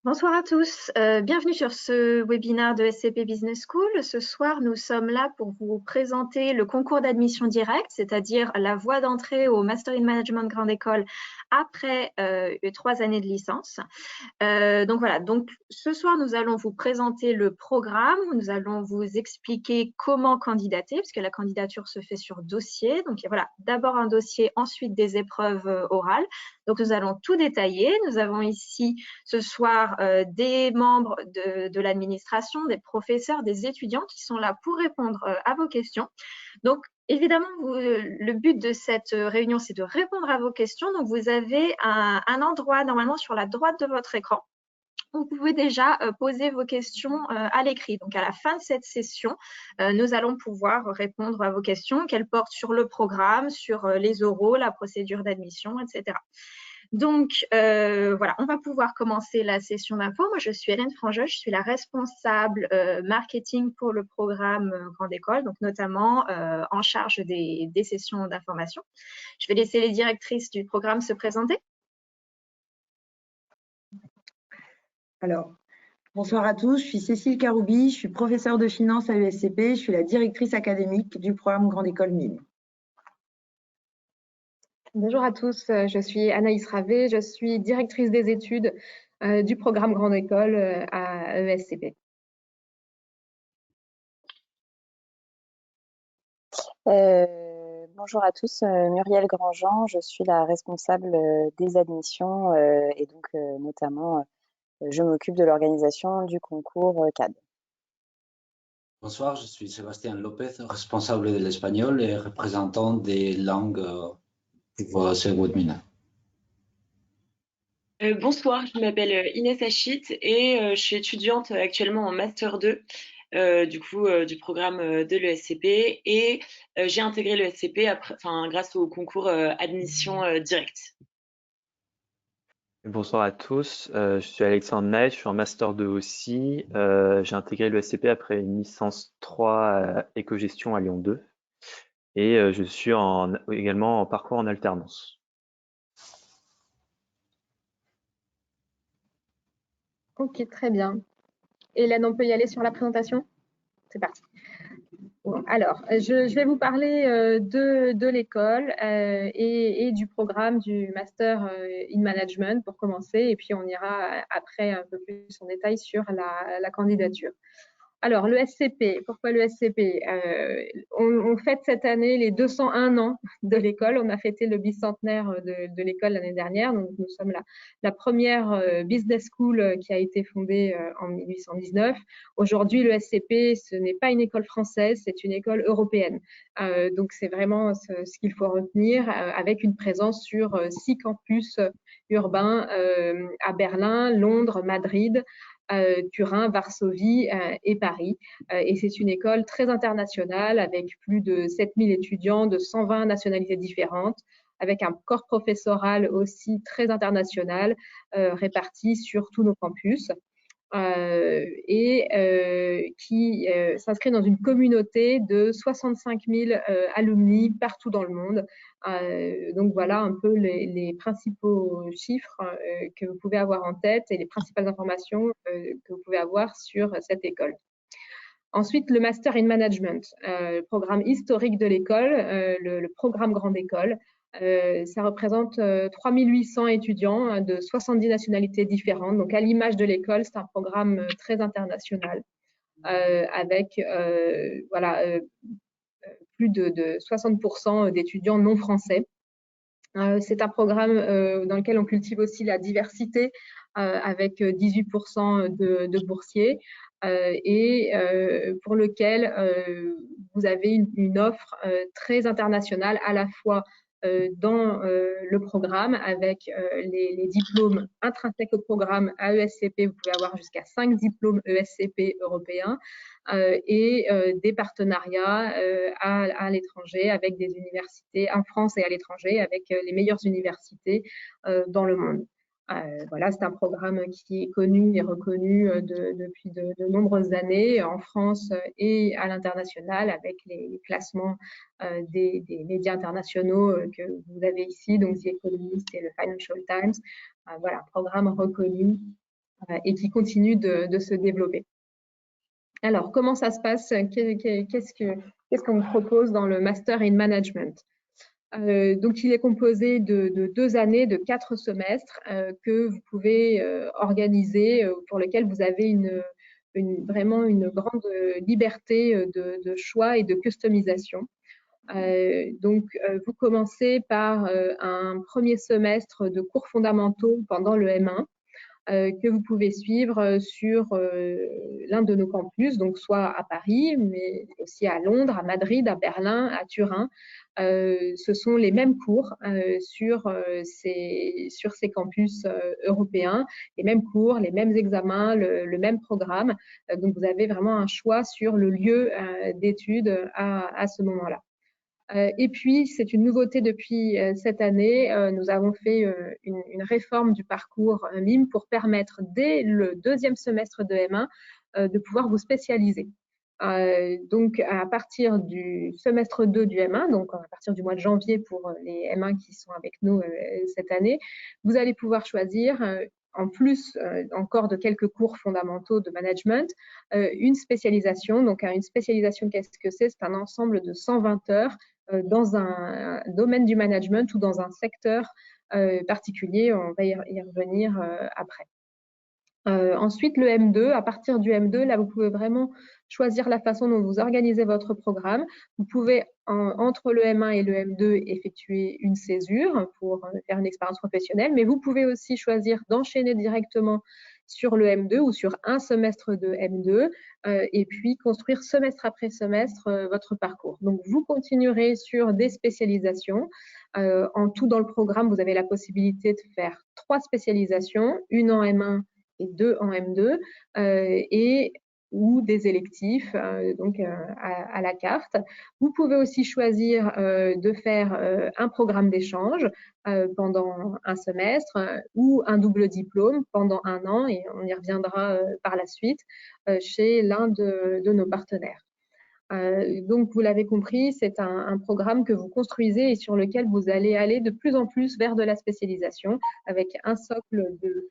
Bonsoir à tous, bienvenue sur ce webinaire de SCP Business School. Ce soir, nous sommes là pour vous présenter le concours d'admission directe, c'est-à-dire la voie d'entrée au Master in Management Grande École après 3 années de licence. Donc voilà, donc ce soir, nous allons vous présenter le programme, nous allons vous expliquer comment candidater, puisque la candidature se fait sur dossier. Donc voilà, d'abord un dossier, ensuite des épreuves orales. Donc nous allons tout détailler. Nous avons ici ce soir des membres de l'administration, des professeurs, des étudiants qui sont là pour répondre à vos questions. Donc, évidemment, le but de cette réunion, c'est de répondre à vos questions. Donc, vous avez un endroit normalement sur la droite de votre écran. Vous pouvez déjà poser vos questions à l'écrit. Donc, à la fin de cette session, nous allons pouvoir répondre à vos questions qu'elles portent sur le programme, sur les oraux, la procédure d'admission, etc. Donc, voilà, on va pouvoir commencer la session d'info. Moi, je suis Hélène Frangeux, je suis la responsable marketing pour le programme Grande École, donc notamment en charge des sessions d'information. Je vais laisser les directrices du programme se présenter. Alors, bonsoir à tous, je suis Cécile Karoubi, je suis professeure de finance à l'ESCP, je suis la directrice académique du programme Grande École Mines. Bonjour à tous, je suis Anaïs Ravet, je suis directrice des études du programme Grande École à ESCP. Bonjour à tous, Muriel Grandjean, je suis la responsable des admissions et donc notamment je m'occupe de l'organisation du concours CAD. Bonsoir, je suis Sébastien Lopez, responsable de l'espagnol et représentant des langues pour ce webinaire. Bonsoir, je m'appelle Inès Achit et je suis étudiante actuellement en Master 2 du programme de l'ESCP et j'ai intégré l'ESCP grâce au concours admission directe. Bonsoir à tous, je suis Alexandre Ney, je suis en Master 2 aussi. J'ai intégré l'ESCP après une licence 3 éco-gestion à Lyon 2 et je suis également en parcours en alternance. Ok, très bien. Hélène, on peut y aller sur la présentation? C'est parti. Bon, alors, je vais vous parler de l'école et du programme du Master in Management pour commencer, et puis on ira après un peu plus en détail sur la candidature. Alors, le SCP, pourquoi le SCP? On fête cette année les 201 ans de l'école. On a fêté le bicentenaire de l'école l'année dernière. Donc, nous sommes la première business school qui a été fondée en 1819. Aujourd'hui, le SCP, ce n'est pas une école française, c'est une école européenne. Donc, c'est vraiment ce qu'il faut retenir, avec une présence sur 6 campus urbains à Berlin, Londres, Madrid, Turin, Varsovie et Paris. Et c'est une école très internationale avec plus de 7000 étudiants de 120 nationalités différentes, avec un corps professoral aussi très international réparti sur tous nos campus. Qui s'inscrit dans une communauté de 65 000 alumni partout dans le monde. Donc voilà un peu les principaux chiffres que vous pouvez avoir en tête et les principales informations que vous pouvez avoir sur cette école. Ensuite, le Master in Management, le programme historique de l'école, le programme Grande École. Ça représente 3800 étudiants de 70 nationalités différentes. Donc, à l'image de l'école, c'est un programme très international avec plus de 60% d'étudiants non français. C'est un programme dans lequel on cultive aussi la diversité avec 18% de boursiers et pour lequel vous avez une offre très internationale à la fois dans le programme avec les diplômes intrinsèques au programme à ESCP. Vous pouvez avoir jusqu'à 5 diplômes ESCP européens et des partenariats à l'étranger avec des universités en France et à l'étranger avec les meilleures universités dans le monde. Voilà, c'est un programme qui est connu et reconnu depuis de nombreuses années en France et à l'international avec les classements des médias internationaux que vous avez ici, donc The Economist et le Financial Times. Voilà, un programme reconnu et qui continue de se développer. Alors, comment ça se passe? Qu'est-ce qu'on propose dans le Master in Management? Donc, il est composé de 2 années, de 4 semestres que vous pouvez organiser, pour lesquels vous avez vraiment une grande liberté de choix et de customisation. Donc, vous commencez par un premier semestre de cours fondamentaux pendant le M1 que vous pouvez suivre sur l'un de nos campus, donc soit à Paris, mais aussi à Londres, à Madrid, à Berlin, à Turin. Ce sont les mêmes cours sur ces campus européens, les mêmes cours, les mêmes examens, le même programme. Donc, vous avez vraiment un choix sur le lieu d'études à ce moment-là. Et puis, c'est une nouveauté depuis cette année. Nous avons fait une réforme du parcours MIM pour permettre, dès le 2e semestre de M1, de pouvoir vous spécialiser. Donc, à partir du semestre 2 du M1, donc à partir du mois de janvier pour les M1 qui sont avec nous cette année, vous allez pouvoir choisir, en plus encore de quelques cours fondamentaux de management, une spécialisation. Donc, une spécialisation, qu'est-ce que c'est? C'est un ensemble de 120 heures dans un domaine du management ou dans un secteur particulier. On va y revenir après. Ensuite, le M2, à partir du M2, là, vous pouvez vraiment choisir la façon dont vous organisez votre programme. Vous pouvez, entre le M1 et le M2, effectuer une césure pour faire une expérience professionnelle, mais vous pouvez aussi choisir d'enchaîner directement sur le M2 ou sur un semestre de M2 et puis construire semestre après semestre votre parcours. Donc, vous continuerez sur des spécialisations. En tout, dans le programme, vous avez la possibilité de faire 3 spécialisations, une en M1 et 2 en M2, ou des électifs donc à la carte. Vous pouvez aussi choisir de faire un programme d'échange pendant un semestre ou un double diplôme pendant 1 an, et on y reviendra par la suite chez l'un de nos partenaires. Donc, vous l'avez compris, c'est un programme que vous construisez et sur lequel vous allez aller de plus en plus vers de la spécialisation avec un socle de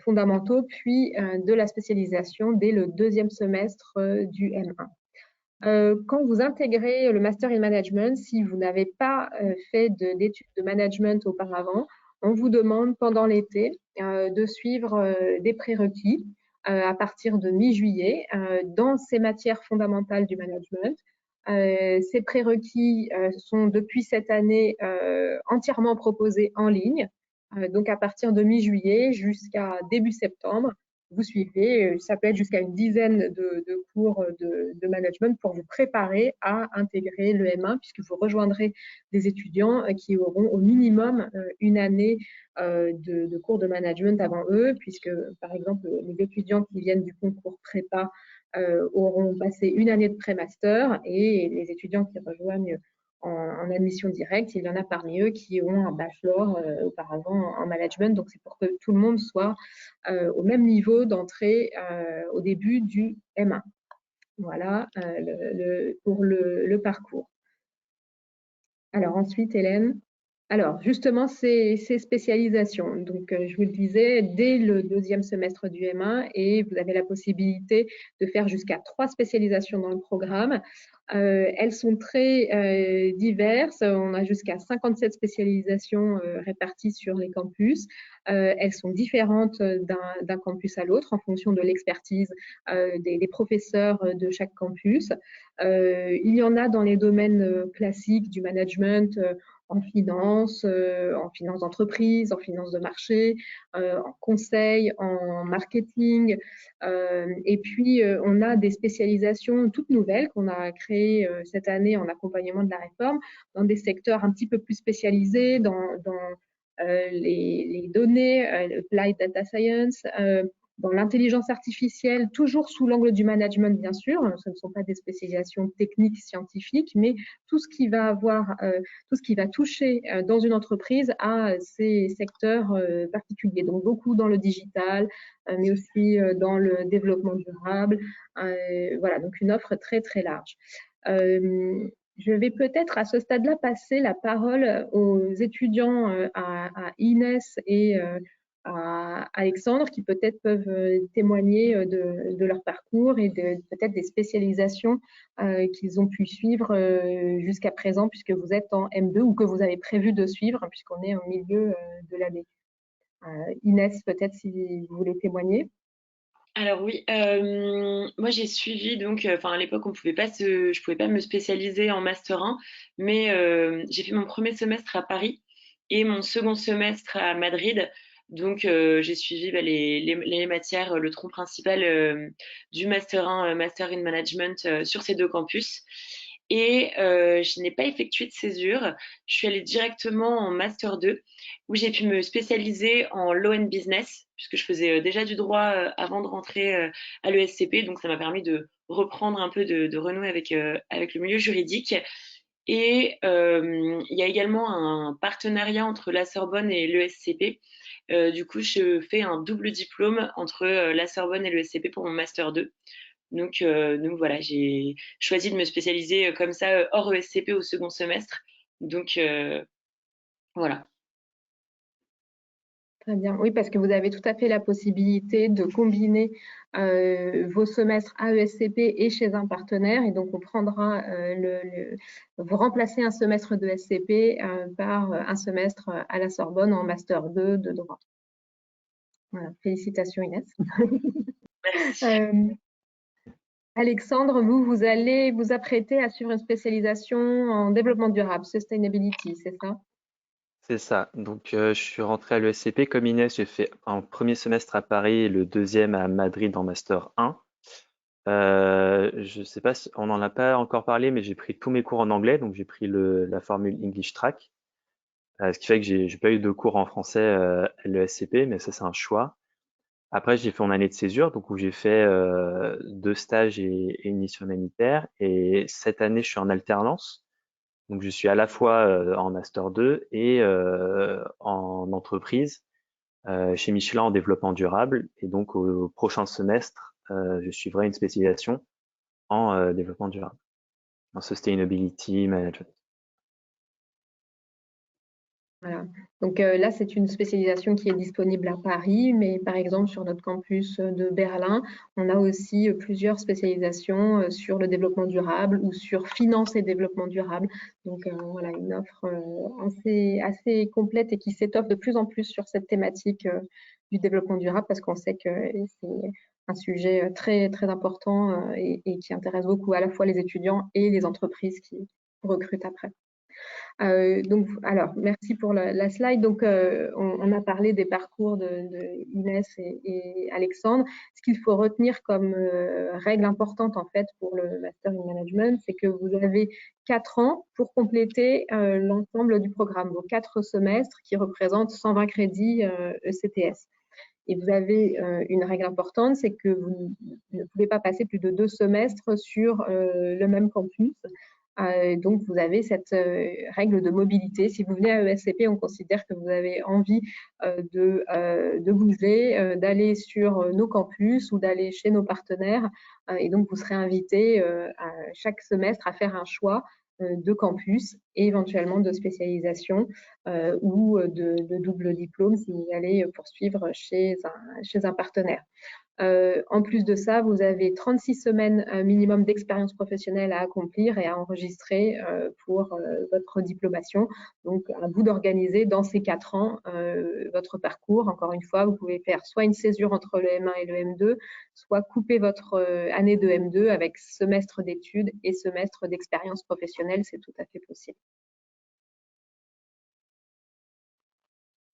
fondamentaux, puis de la spécialisation dès le 2e semestre du M1. Quand vous intégrez le Master in Management, si vous n'avez pas fait d'études de management auparavant, on vous demande pendant l'été de suivre des prérequis à partir de mi-juillet dans ces matières fondamentales du management. Ces prérequis sont depuis cette année entièrement proposés en ligne. Donc, à partir de mi-juillet jusqu'à début septembre, vous suivez, ça peut être jusqu'à une dizaine de cours de management pour vous préparer à intégrer le M1, puisque vous rejoindrez des étudiants qui auront au minimum une année de cours de management avant eux, puisque, par exemple, les étudiants qui viennent du concours prépa auront passé une année de pré-master, et les étudiants qui rejoignent en admission directe, il y en a parmi eux qui ont un bachelor auparavant en management. Donc, c'est pour que tout le monde soit au même niveau d'entrée au début du M1. Voilà pour le parcours. Alors ensuite, Hélène. Alors, justement, ces spécialisations. Donc, je vous le disais, dès le 2e semestre du M1, et vous avez la possibilité de faire jusqu'à 3 spécialisations dans le programme. Elles sont très diverses. On a jusqu'à 57 spécialisations réparties sur les campus. Elles sont différentes d'un campus à l'autre en fonction de l'expertise des professeurs de chaque campus. Il y en a dans les domaines classiques du management, en finance d'entreprise, en finance de marché, en conseil, en marketing. Et puis, on a des spécialisations toutes nouvelles qu'on a créées cette année en accompagnement de la réforme dans des secteurs un petit peu plus spécialisés, dans les données, Applied Data Science, dans l'intelligence artificielle, toujours sous l'angle du management, bien sûr. Ce ne sont pas des spécialisations techniques, scientifiques, mais tout ce qui va toucher dans une entreprise à ces secteurs particuliers. Donc, beaucoup dans le digital, mais aussi dans le développement durable. Voilà, donc une offre très, très large. Je vais peut-être à ce stade-là passer la parole aux étudiants à Inès et à Alexandre, qui peut-être peuvent témoigner de leur parcours et peut-être des spécialisations qu'ils ont pu suivre jusqu'à présent, puisque vous êtes en M2 ou que vous avez prévu de suivre, puisqu'on est au milieu de l'année. Inès, peut-être si vous voulez témoigner. Alors oui, moi j'ai suivi donc, enfin à l'époque je pouvais pas me spécialiser en master 1, mais j'ai fait mon premier semestre à Paris et mon second semestre à Madrid. Donc j'ai suivi les matières, le tronc principal du master 1, master in management sur ces deux campus. Et je n'ai pas effectué de césure. Je suis allée directement en master 2 où j'ai pu me spécialiser en law and business puisque je faisais déjà du droit avant de rentrer à l'ESCP. Donc ça m'a permis de reprendre un peu de renouer avec le milieu juridique. Et il y a également un partenariat entre la Sorbonne et l'ESCP. Du coup, je fais un double diplôme entre la Sorbonne et l'ESCP pour mon master 2. Donc voilà, j'ai choisi de me spécialiser comme ça hors ESCP au second semestre. Donc voilà. Très bien. Oui, parce que vous avez tout à fait la possibilité de combiner vos semestres à ESCP et chez un partenaire. Et donc, on prendra vous remplacez un semestre de SCP par un semestre à la Sorbonne en Master 2 de droit. Voilà. Félicitations, Inès. Alexandre, vous allez vous apprêter à suivre une spécialisation en développement durable, sustainability, c'est ça? C'est ça. Donc, je suis rentré à l'ESCP. Comme Inès, j'ai fait un premier semestre à Paris et le deuxième à Madrid en Master 1. Je sais pas si on n'en a pas encore parlé, mais j'ai pris tous mes cours en anglais. Donc, j'ai pris la formule English Track. Ce qui fait que j'ai pas eu de cours en français à l'ESCP, mais ça, c'est un choix. Après, j'ai fait mon année de césure, donc où j'ai fait 2 stages et une mission humanitaire. Et cette année, je suis en alternance. Donc, je suis à la fois en Master 2 et en entreprise chez Michelin en développement durable. Et donc, au prochain semestre, je suivrai une spécialisation en développement durable, en sustainability management. Voilà. Donc là, c'est une spécialisation qui est disponible à Paris, mais par exemple, sur notre campus de Berlin, on a aussi plusieurs spécialisations sur le développement durable ou sur finance et développement durable. Donc voilà, une offre assez complète et qui s'étoffe de plus en plus sur cette thématique du développement durable parce qu'on sait que c'est un sujet très, très important et qui intéresse beaucoup à la fois les étudiants et les entreprises qui recrutent après. Donc, alors, merci pour la slide. Donc, on a parlé des parcours de Inès et Alexandre. Ce qu'il faut retenir comme règle importante, en fait, pour le Master in Management, c'est que vous avez 4 ans pour compléter l'ensemble du programme, vos 4 semestres qui représentent 120 crédits ECTS. Et vous avez une règle importante, c'est que vous ne pouvez pas passer plus de 2 semestres sur le même campus. Donc, vous avez cette règle de mobilité. Si vous venez à ESCP, on considère que vous avez envie de bouger, d'aller sur nos campus ou d'aller chez nos partenaires. Et donc, vous serez invité chaque semestre à faire un choix de campus et éventuellement de spécialisation ou de double diplôme si vous allez poursuivre chez un partenaire. En plus de ça, vous avez 36 semaines minimum d'expérience professionnelle à accomplir et à enregistrer pour votre diplomation. Donc, à vous d'organiser dans ces 4 ans votre parcours. Encore une fois, vous pouvez faire soit une césure entre le M1 et le M2, soit couper votre année de M2 avec semestre d'études et semestre d'expérience professionnelle. C'est tout à fait possible.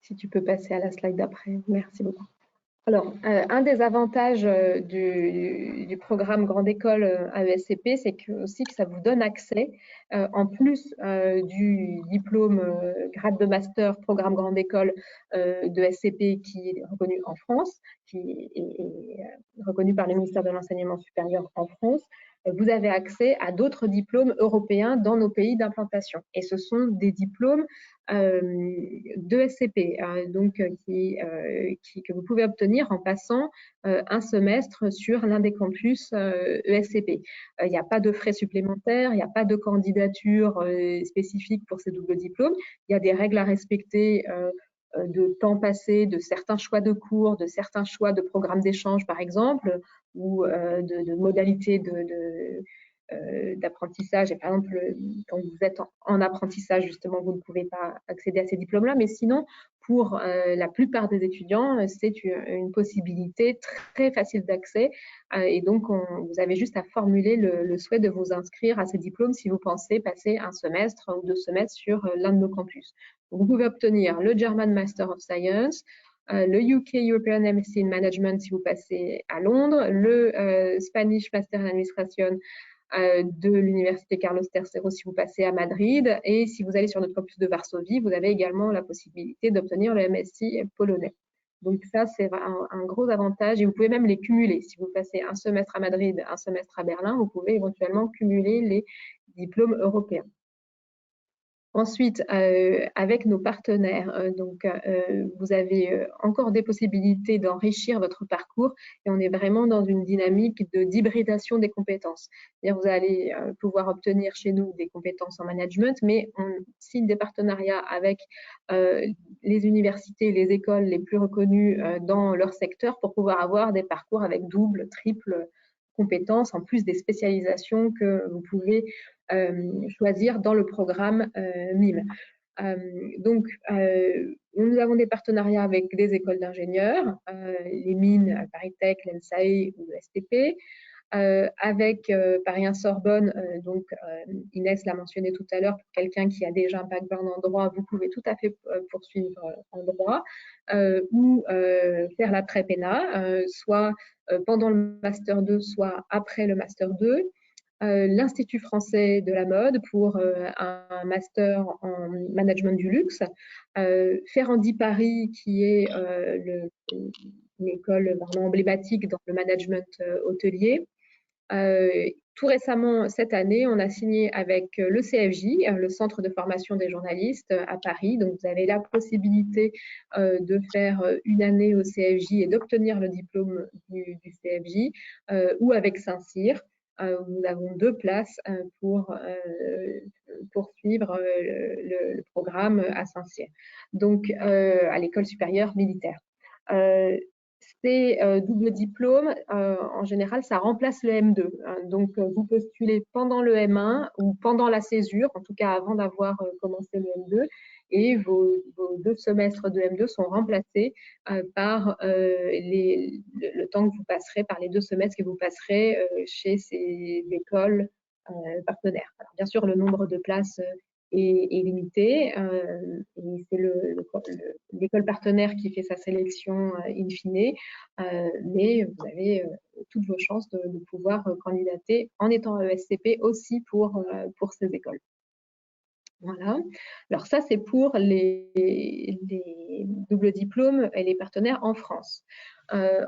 Si tu peux passer à la slide d'après. Merci beaucoup. Alors, un des avantages du programme Grande École à ESCP, c'est aussi que ça vous donne accès, en plus du diplôme grade de master programme Grande École de ESCP qui est reconnu en France, qui est reconnu par le ministère de l'Enseignement supérieur en France, vous avez accès à d'autres diplômes européens dans nos pays d'implantation. Et ce sont des diplômes de SCP, donc que vous pouvez obtenir en passant un semestre sur l'un des campus ESCP. Il n'y a pas de frais supplémentaires, il n'y a pas de candidature spécifique pour ces doubles diplômes. Il y a des règles à respecter de temps passé, de certains choix de cours, de certains choix de programmes d'échange, par exemple, ou de modalités d'apprentissage. Et par exemple, quand vous êtes en apprentissage, justement, vous ne pouvez pas accéder à ces diplômes-là. Mais sinon, pour la plupart des étudiants, c'est une possibilité très facile d'accès. Et donc, vous avez juste à formuler le souhait de vous inscrire à ces diplômes si vous pensez passer un semestre ou 2 semestres sur l'un de nos campus. Donc, vous pouvez obtenir le German Master of Science, le UK European MSc in Management si vous passez à Londres, le Spanish Master in Administration de l'Université Carlos III si vous passez à Madrid. Et si vous allez sur notre campus de Varsovie, vous avez également la possibilité d'obtenir le MSc polonais. Donc ça, c'est un gros avantage et vous pouvez même les cumuler. Si vous passez un semestre à Madrid, un semestre à Berlin, vous pouvez éventuellement cumuler les diplômes européens. Ensuite, avec nos partenaires, vous avez encore des possibilités d'enrichir votre parcours et on est vraiment dans une dynamique d'hybridation des compétences. C'est-à-dire vous allez pouvoir obtenir chez nous des compétences en management, mais on signe des partenariats avec les universités, les écoles les plus reconnues dans leur secteur pour pouvoir avoir des parcours avec double, triple compétences, en plus des spécialisations que vous pouvez choisir dans le programme MIME. Nous avons des partenariats avec des écoles d'ingénieurs, les mines, Paris Tech, l'ENSAE ou le STP, avec Paris-Sorbonne, Inès l'a mentionné tout à l'heure, pour quelqu'un qui a déjà un background en droit, vous pouvez tout à fait poursuivre en droit ou faire la pré-PENA, soit pendant le Master 2, soit après le Master 2. L'Institut français de la mode pour un master en management du luxe, Ferrandi Paris qui est une école vraiment emblématique dans le management hôtelier. Tout récemment, cette année, on a signé avec le CFJ, le Centre de formation des journalistes à Paris. Donc, vous avez la possibilité de faire une année au CFJ et d'obtenir le diplôme du CFJ ou avec Saint-Cyr. Nous avons 2 places pour poursuivre le programme à Saint-Cyr, donc à l'école supérieure militaire. Ces doubles diplômes, en général, ça remplace le M2. Donc, vous postulez pendant le M1 ou pendant la césure, en tout cas avant d'avoir commencé le M2, et vos 2 semestres de M2 sont remplacés par le temps que vous passerez, par les 2 semestres que vous passerez chez ces écoles partenaires. Alors, bien sûr, le nombre de places est limité et c'est l'école partenaire qui fait sa sélection in fine, mais vous avez toutes vos chances de pouvoir candidater en étant ESCP aussi pour ces écoles. Voilà. Alors ça, c'est pour les doubles diplômes et les partenaires en France.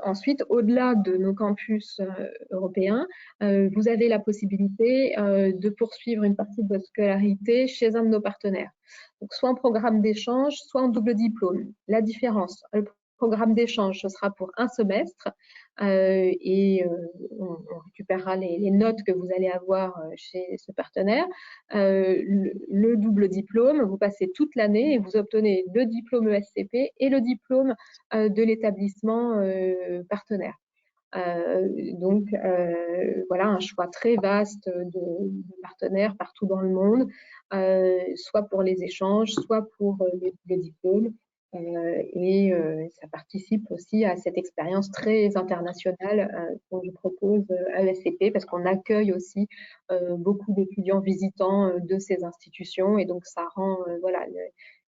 Ensuite, au-delà de nos campus européens, vous avez la possibilité de poursuivre une partie de votre scolarité chez un de nos partenaires. Donc, soit en programme d'échange, soit en double diplôme. La différence, le programme d'échange, ce sera pour un semestre et on récupérera les notes que vous allez avoir chez ce partenaire. Le double diplôme, vous passez toute l'année et vous obtenez le diplôme ESCP et le diplôme de l'établissement partenaire. Voilà un choix très vaste de partenaires partout dans le monde, soit pour les échanges, soit pour les diplômes. Ça participe aussi à cette expérience très internationale qu'on je propose à l'ESCP parce qu'on accueille aussi beaucoup d'étudiants visitants de ces institutions et donc ça rend voilà,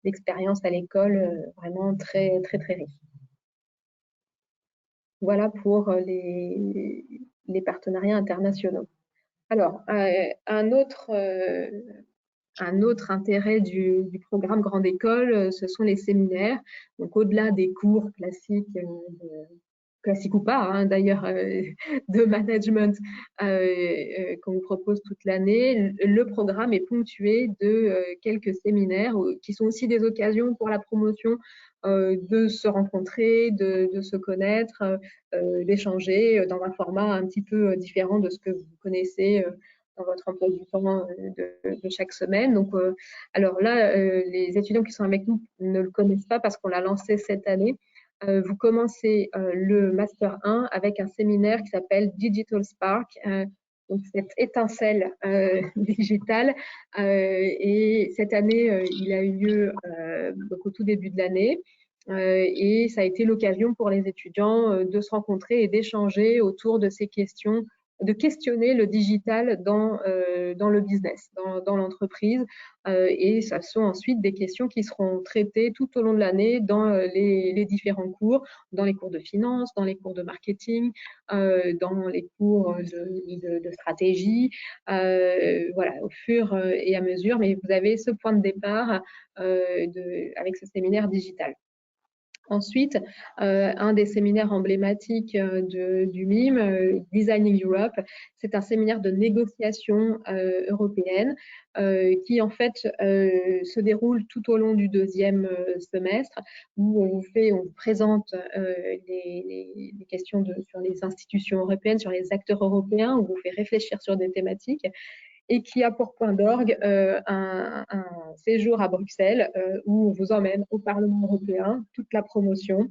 l'expérience à l'école vraiment très, très, très riche. Voilà pour les partenariats internationaux. Alors, un autre intérêt du programme Grande École, ce sont les séminaires. Donc, au-delà des cours classiques, classiques ou pas, hein, d'ailleurs, de management qu'on vous propose toute l'année, le programme est ponctué de quelques séminaires qui sont aussi des occasions pour la promotion de se rencontrer, de se connaître, d'échanger dans un format un petit peu différent de ce que vous connaissez votre emploi du temps de chaque semaine. Donc, alors là, les étudiants qui sont avec nous ne le connaissent pas parce qu'on l'a lancé cette année. Vous commencez le Master 1 avec un séminaire qui s'appelle Digital Spark, donc cette étincelle digitale. Et cette année, il a eu lieu donc au tout début de l'année. Et ça a été l'occasion pour les étudiants de se rencontrer et d'échanger autour de ces questions, de questionner le digital dans le business, dans l'entreprise. Et ça sont ensuite des questions qui seront traitées tout au long de l'année dans les différents cours, dans les cours de finance, dans les cours de marketing, dans les cours de stratégie, voilà, au fur et à mesure. Mais vous avez ce point de départ avec ce séminaire digital. Ensuite, un des séminaires emblématiques du MIM, Designing Europe, c'est un séminaire de négociation européenne qui en fait se déroule tout au long du deuxième semestre, où on vous présente les questions sur les institutions européennes, sur les acteurs européens, où on vous fait réfléchir sur des thématiques, et qui a pour point d'orgue un séjour à Bruxelles où on vous emmène au Parlement européen, toute la promotion,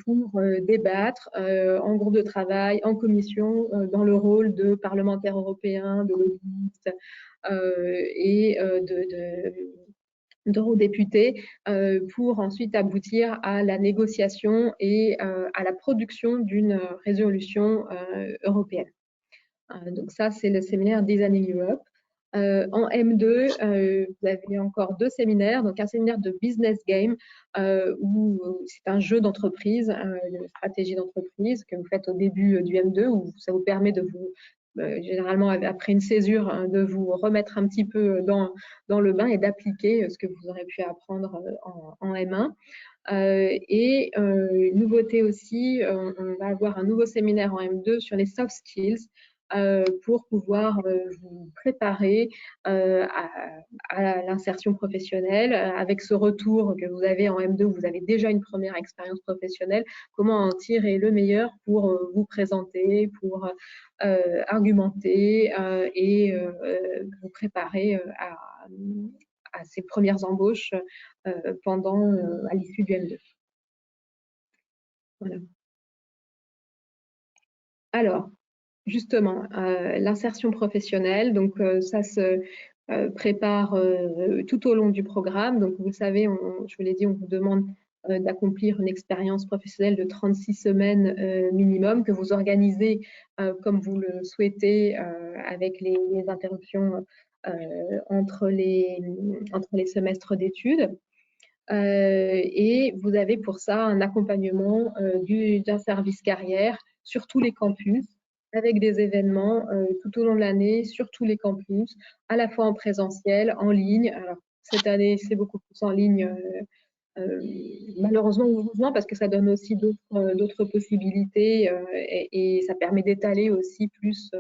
pour débattre en groupe de travail, en commission, dans le rôle de parlementaire européen, de lobbyiste et d'eurodéputés, pour ensuite aboutir à la négociation et à la production d'une résolution européenne. Donc ça, c'est le séminaire Designing Europe. En M2, vous avez encore 2 séminaires. Donc un séminaire de business game, où c'est un jeu d'entreprise, de stratégie d'entreprise que vous faites au début du M2, où ça vous permet de vous, généralement après une césure, hein, de vous remettre un petit peu dans le bain et d'appliquer ce que vous aurez pu apprendre en M1. Et nouveauté aussi, on va avoir un nouveau séminaire en M2 sur les soft skills, pour pouvoir vous préparer à l'insertion professionnelle avec ce retour que vous avez en M2 où vous avez déjà une première expérience professionnelle, comment en tirer le meilleur pour vous présenter, pour argumenter et vous préparer à ces premières embauches à l'issue du M2. Voilà. Alors, justement, l'insertion professionnelle, donc ça se prépare tout au long du programme. Donc, vous savez, je vous l'ai dit, on vous demande d'accomplir une expérience professionnelle de 36 semaines minimum, que vous organisez comme vous le souhaitez, avec les interruptions entre les semestres d'études. Et vous avez pour ça un accompagnement d'un service carrière sur tous les campus, avec des événements tout au long de l'année sur tous les campus, à la fois en présentiel, en ligne. Alors, cette année, c'est beaucoup plus en ligne, malheureusement ou heureusement, parce que ça donne aussi d'autres possibilités et ça permet d'étaler aussi plus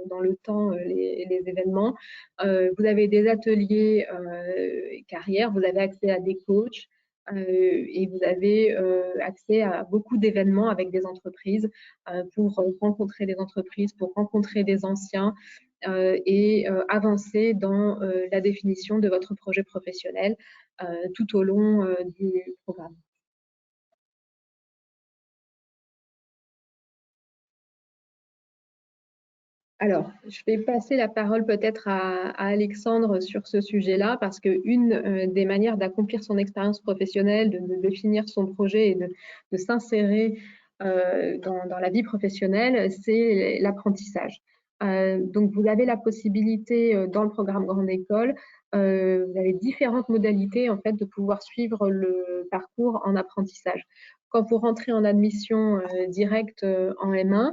dans le temps les événements. Vous avez des ateliers carrière, vous avez accès à des coachs, et vous avez accès à beaucoup d'événements avec des entreprises pour rencontrer des entreprises, pour rencontrer des anciens et avancer dans la définition de votre projet professionnel tout au long du programme. Alors, je vais passer la parole peut-être à Alexandre sur ce sujet-là, parce qu'une des manières d'accomplir son expérience professionnelle, de définir son projet et de s'insérer dans la vie professionnelle, c'est l'apprentissage. Donc, vous avez la possibilité dans le programme Grande École, vous avez différentes modalités en fait de pouvoir suivre le parcours en apprentissage. Quand vous rentrez en admission directe en M1,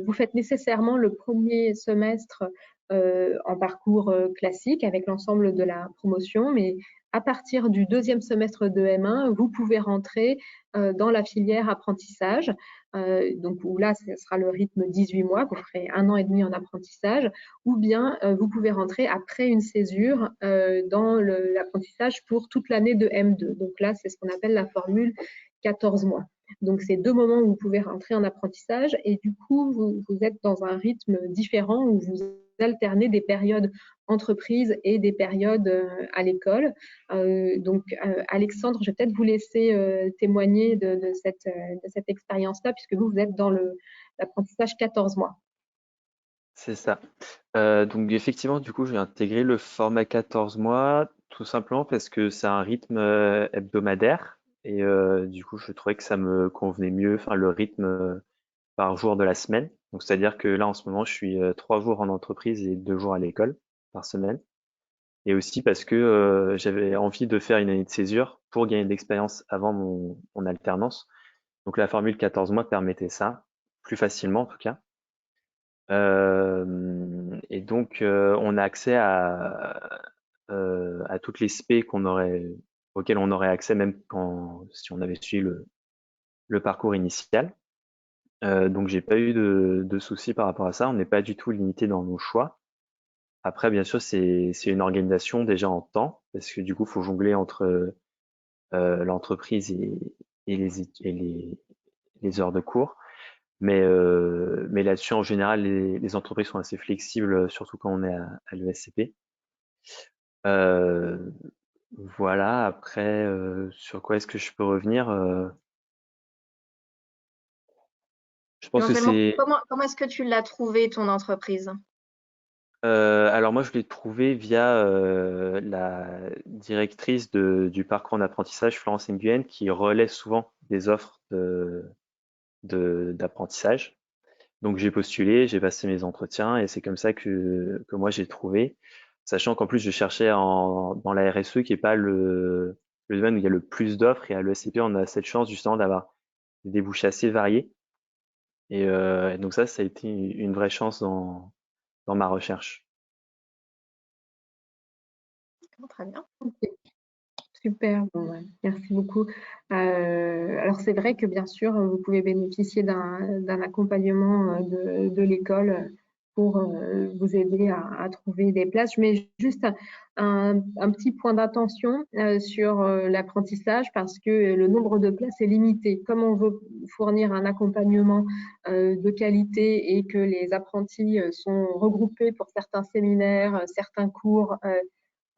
vous faites nécessairement le premier semestre en parcours classique avec l'ensemble de la promotion, mais à partir du deuxième semestre de M1, vous pouvez rentrer dans la filière apprentissage. Donc là, ce sera le rythme 18 mois, vous ferez 1 an et demi en apprentissage, ou bien vous pouvez rentrer après une césure dans l'apprentissage pour toute l'année de M2. Donc là, c'est ce qu'on appelle la formule 14 mois. Donc, c'est 2 moments où vous pouvez rentrer en apprentissage et du coup, vous êtes dans un rythme différent où vous alternez des périodes entreprise et des périodes à l'école. Donc, Alexandre, je vais peut-être vous laisser témoigner de cette expérience-là, puisque vous êtes dans l'apprentissage 14 mois. C'est ça. Donc effectivement, du coup, j'ai intégré le format 14 mois, tout simplement parce que c'est un rythme hebdomadaire. Et du coup, je trouvais que ça me convenait mieux, enfin le rythme par jour de la semaine. Donc c'est-à-dire que là, en ce moment, je suis 3 jours en entreprise et 2 jours à l'école par semaine. Et aussi parce que j'avais envie de faire une année de césure pour gagner de l'expérience avant mon alternance. Donc la formule 14 mois permettait ça, plus facilement en tout cas. Et donc on a accès à toutes les spé auxquelles on aurait accès même si on avait suivi le parcours initial. Donc j'ai pas eu de soucis par rapport à ça. On n'est pas du tout limité dans nos choix. Après, bien sûr, c'est une organisation déjà en temps, parce que du coup, il faut jongler entre l'entreprise et les heures de cours. Mais là-dessus, en général, les entreprises sont assez flexibles, surtout quand on est à l'ESCP. Voilà, après, sur quoi est-ce que je peux revenir Je pense que c'est... Comment est-ce que tu l'as trouvé, ton entreprise? Alors moi, je l'ai trouvé via la directrice du parcours d'apprentissage, Florence Nguyen, qui relaie souvent des offres d'apprentissage. Donc j'ai postulé, j'ai passé mes entretiens et c'est comme ça que moi j'ai trouvé, sachant qu'en plus je cherchais dans la RSE qui est pas le domaine où il y a le plus d'offres et à l'ESCP on a cette chance justement d'avoir des débouchés assez variés et donc ça a été une vraie chance dans ma recherche. Très bien. Super, bon, ouais, merci beaucoup. Alors c'est vrai que bien sûr, vous pouvez bénéficier d'un accompagnement de l'école pour vous aider à trouver des places. Je mets juste un petit point d'attention sur l'apprentissage parce que le nombre de places est limité. Comme on veut fournir un accompagnement de qualité et que les apprentis sont regroupés pour certains séminaires, certains cours,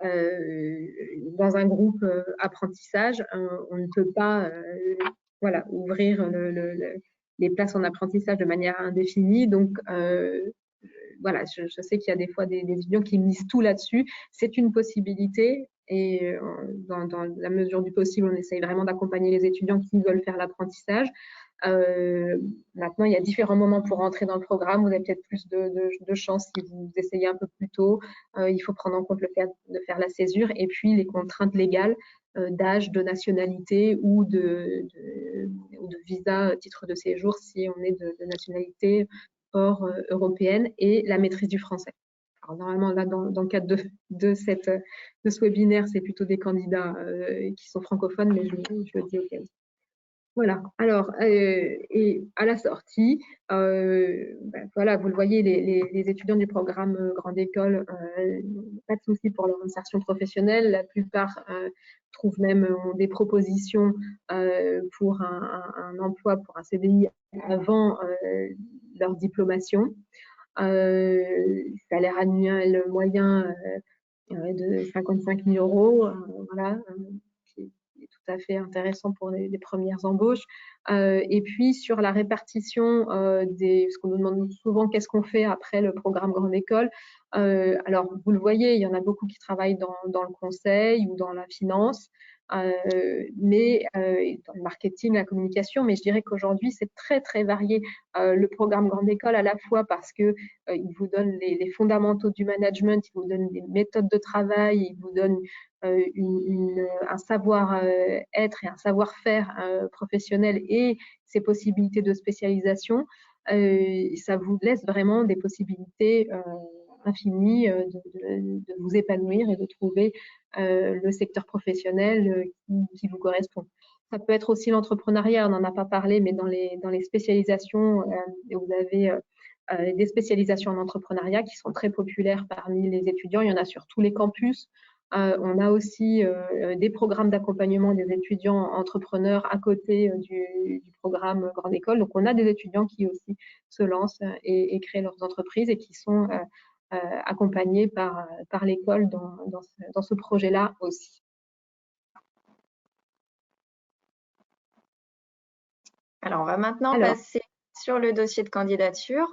dans un groupe apprentissage, on ne peut pas voilà, ouvrir les places en apprentissage de manière indéfinie. Donc, voilà, je sais qu'il y a des fois des étudiants qui misent tout là-dessus. C'est une possibilité et dans la mesure du possible, on essaye vraiment d'accompagner les étudiants qui veulent faire l'apprentissage. Maintenant, il y a différents moments pour entrer dans le programme. Vous avez peut-être plus de chance si vous essayez un peu plus tôt. Il faut prendre en compte le fait de faire la césure et puis les contraintes légales d'âge, de nationalité ou de visa, titre de séjour si on est de nationalité hors européenne et la maîtrise du français. Alors, normalement, là, dans le cadre de ce webinaire, c'est plutôt des candidats qui sont francophones, mais je le dis au cas où. Voilà, alors, et à la sortie, voilà, vous le voyez, les étudiants du programme Grande École, pas de souci pour leur insertion professionnelle. La plupart trouvent même des propositions pour un emploi, pour un CDI avant leur diplomation. Salaire annuel moyen de 55 000 euros, voilà, qui est tout à fait intéressant pour les premières embauches. Et puis sur la répartition parce qu'on nous demande souvent qu'est-ce qu'on fait après le programme Grande École. Alors vous le voyez, il y en a beaucoup qui travaillent dans le conseil ou dans la finance. Mais dans le marketing, la communication, mais je dirais qu'aujourd'hui c'est très très varié. Le programme Grande École à la fois parce que il vous donne les fondamentaux du management, il vous donne des méthodes de travail, il vous donne un savoir-être et un savoir-faire professionnel et ses possibilités de spécialisation. Ça vous laisse vraiment des possibilités infinies de vous épanouir et de trouver le secteur professionnel qui vous correspond. Ça peut être aussi l'entrepreneuriat, on n'en a pas parlé, mais dans les spécialisations, vous avez des spécialisations en entrepreneuriat qui sont très populaires parmi les étudiants. Il y en a sur tous les campus. On a aussi des programmes d'accompagnement des étudiants entrepreneurs à côté du programme Grande École. Donc, on a des étudiants qui aussi se lancent et créent leurs entreprises et qui sont accompagnés par l'école dans ce projet-là aussi. Alors, on va maintenant passer sur le dossier de candidature.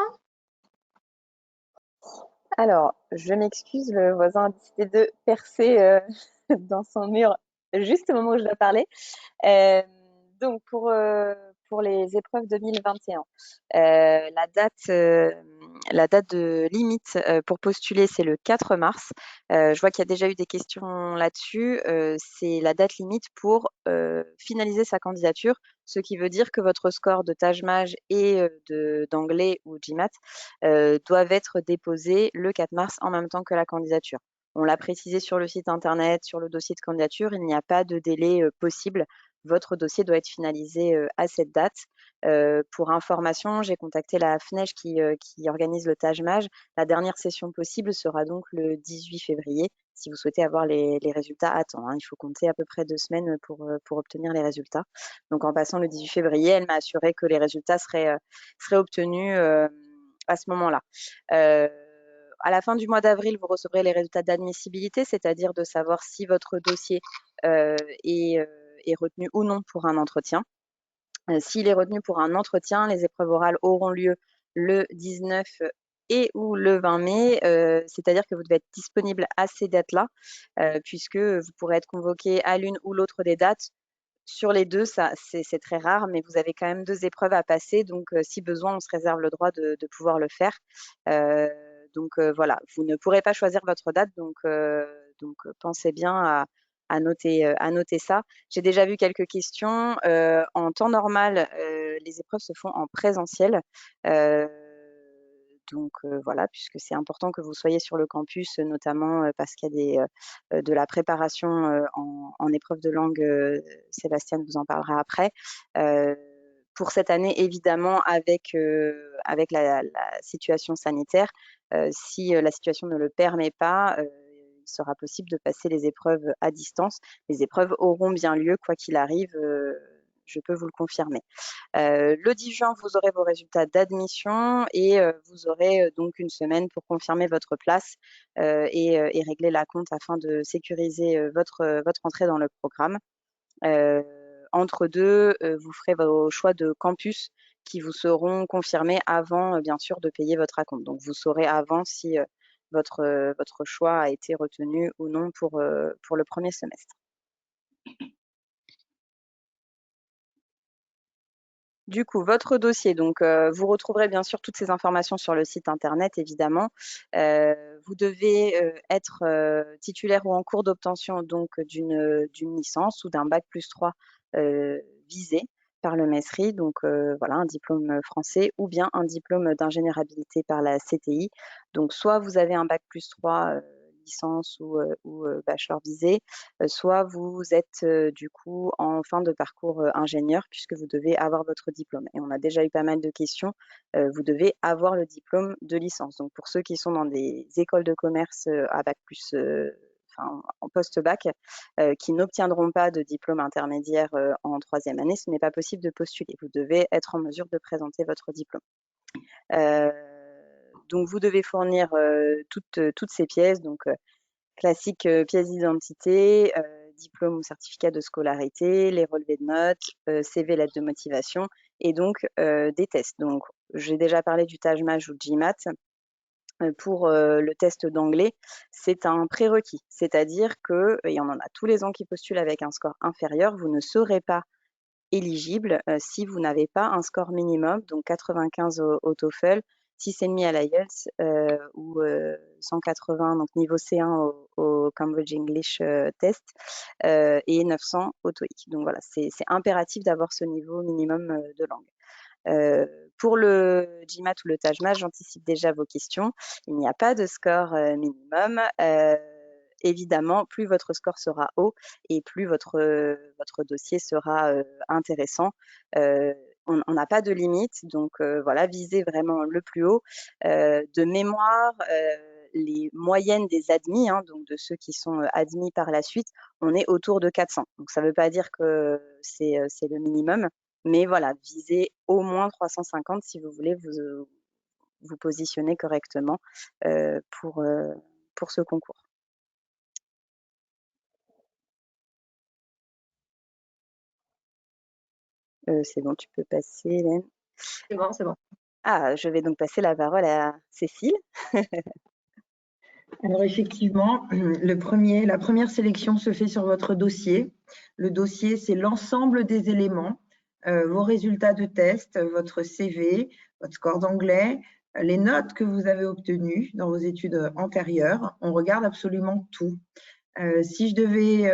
Alors, je m'excuse, le voisin a décidé de percer dans son mur juste au moment où je dois parler. Donc, pour les épreuves 2021, la date de limite pour postuler, c'est le 4 mars. Je vois qu'il y a déjà eu des questions là-dessus. C'est la date limite pour finaliser sa candidature, ce qui veut dire que votre score de Taj-Maj et d'anglais ou GMAT doivent être déposés le 4 mars en même temps que la candidature. On l'a précisé sur le site internet, sur le dossier de candidature, il n'y a pas de délai possible. Votre dossier doit être finalisé à cette date. Pour information, j'ai contacté la FNEJ qui organise le Taj-Maj. La dernière session possible sera donc le 18 février, si vous souhaitez avoir les résultats à temps. Il faut compter à peu près 2 semaines pour obtenir les résultats. Donc, en passant le 18 février, elle m'a assuré que les résultats seraient obtenus à ce moment-là. À la fin du mois d'avril, vous recevrez les résultats d'admissibilité, c'est-à-dire de savoir si votre dossier est retenu ou non pour un entretien. S'il est retenu pour un entretien, les épreuves orales auront lieu le 19 et ou le 20 mai, c'est-à-dire que vous devez être disponible à ces dates-là, puisque vous pourrez être convoqué à l'une ou l'autre des dates. Sur les deux, c'est très rare, mais vous avez quand même 2 épreuves à passer, donc si besoin, on se réserve le droit de pouvoir le faire. Donc voilà, vous ne pourrez pas choisir votre date, donc pensez bien à noter ça. J'ai déjà vu quelques questions. En temps normal, les épreuves se font en présentiel. Donc voilà, puisque c'est important que vous soyez sur le campus, notamment parce qu'il y a de la préparation en épreuve de langue. Sébastien vous en parlera après. Pour cette année, évidemment, avec la situation sanitaire, si la situation ne le permet pas, il sera possible de passer les épreuves à distance. Les épreuves auront bien lieu, quoi qu'il arrive, je peux vous le confirmer. Le 10 juin, vous aurez vos résultats d'admission et vous aurez donc une semaine pour confirmer votre place et régler l'acompte afin de sécuriser votre entrée dans le programme. Entre deux, vous ferez vos choix de campus qui vous seront confirmés avant, bien sûr, de payer votre acompte. Donc, vous saurez avant si votre choix a été retenu ou non pour le premier semestre. Du coup, votre dossier, donc vous retrouverez bien sûr toutes ces informations sur le site internet, évidemment. Vous devez être titulaire ou en cours d'obtention donc d'une licence ou d'un bac plus 3 visé par le MESRI, donc voilà, un diplôme français ou bien un diplôme d'ingénieur habilité par la CTI. Donc soit vous avez un bac plus 3 licence ou bachelor visé, soit vous êtes du coup en fin de parcours ingénieur puisque vous devez avoir votre diplôme. Et on a déjà eu pas mal de questions. Vous devez avoir le diplôme de licence. Donc pour ceux qui sont dans des écoles de commerce à bac plus en post-bac, qui n'obtiendront pas de diplôme intermédiaire en 3e année, ce n'est pas possible de postuler. Vous devez être en mesure de présenter votre diplôme. Donc vous devez fournir toutes ces pièces, donc classique pièce d'identité, diplôme ou certificat de scolarité, les relevés de notes, CV, lettre de motivation et donc des tests. Donc j'ai déjà parlé du Taj-Maj ou GMAT. Pour le test d'anglais, c'est un prérequis, c'est-à-dire que, et on en a tous les ans qui postulent avec un score inférieur, vous ne serez pas éligible si vous n'avez pas un score minimum, donc 95 au TOEFL, 6,5 à l'IELTS ou 180, donc niveau C1 au Cambridge English Test et 900 au TOEIC. Donc voilà, c'est impératif d'avoir ce niveau minimum de langue. Pour le GMAT ou le Taj-Maj, j'anticipe déjà vos questions. Il n'y a pas de score minimum. Évidemment, plus votre score sera haut et plus votre dossier sera intéressant. On n'a pas de limite, donc voilà, visez vraiment le plus haut. De mémoire, les moyennes des admis, hein, donc de ceux qui sont admis par la suite, on est autour de 400. Donc, ça ne veut pas dire que c'est le minimum, mais voilà, visez au moins 350 si vous voulez vous positionner correctement pour ce concours. C'est bon, tu peux passer, Hélène. C'est bon, c'est bon. Ah, je vais donc passer la parole à Cécile. Alors effectivement, la première sélection se fait sur votre dossier. Le dossier, c'est l'ensemble des éléments, vos résultats de test, votre CV, votre score d'anglais, les notes que vous avez obtenues dans vos études antérieures. On regarde absolument tout. Si je devais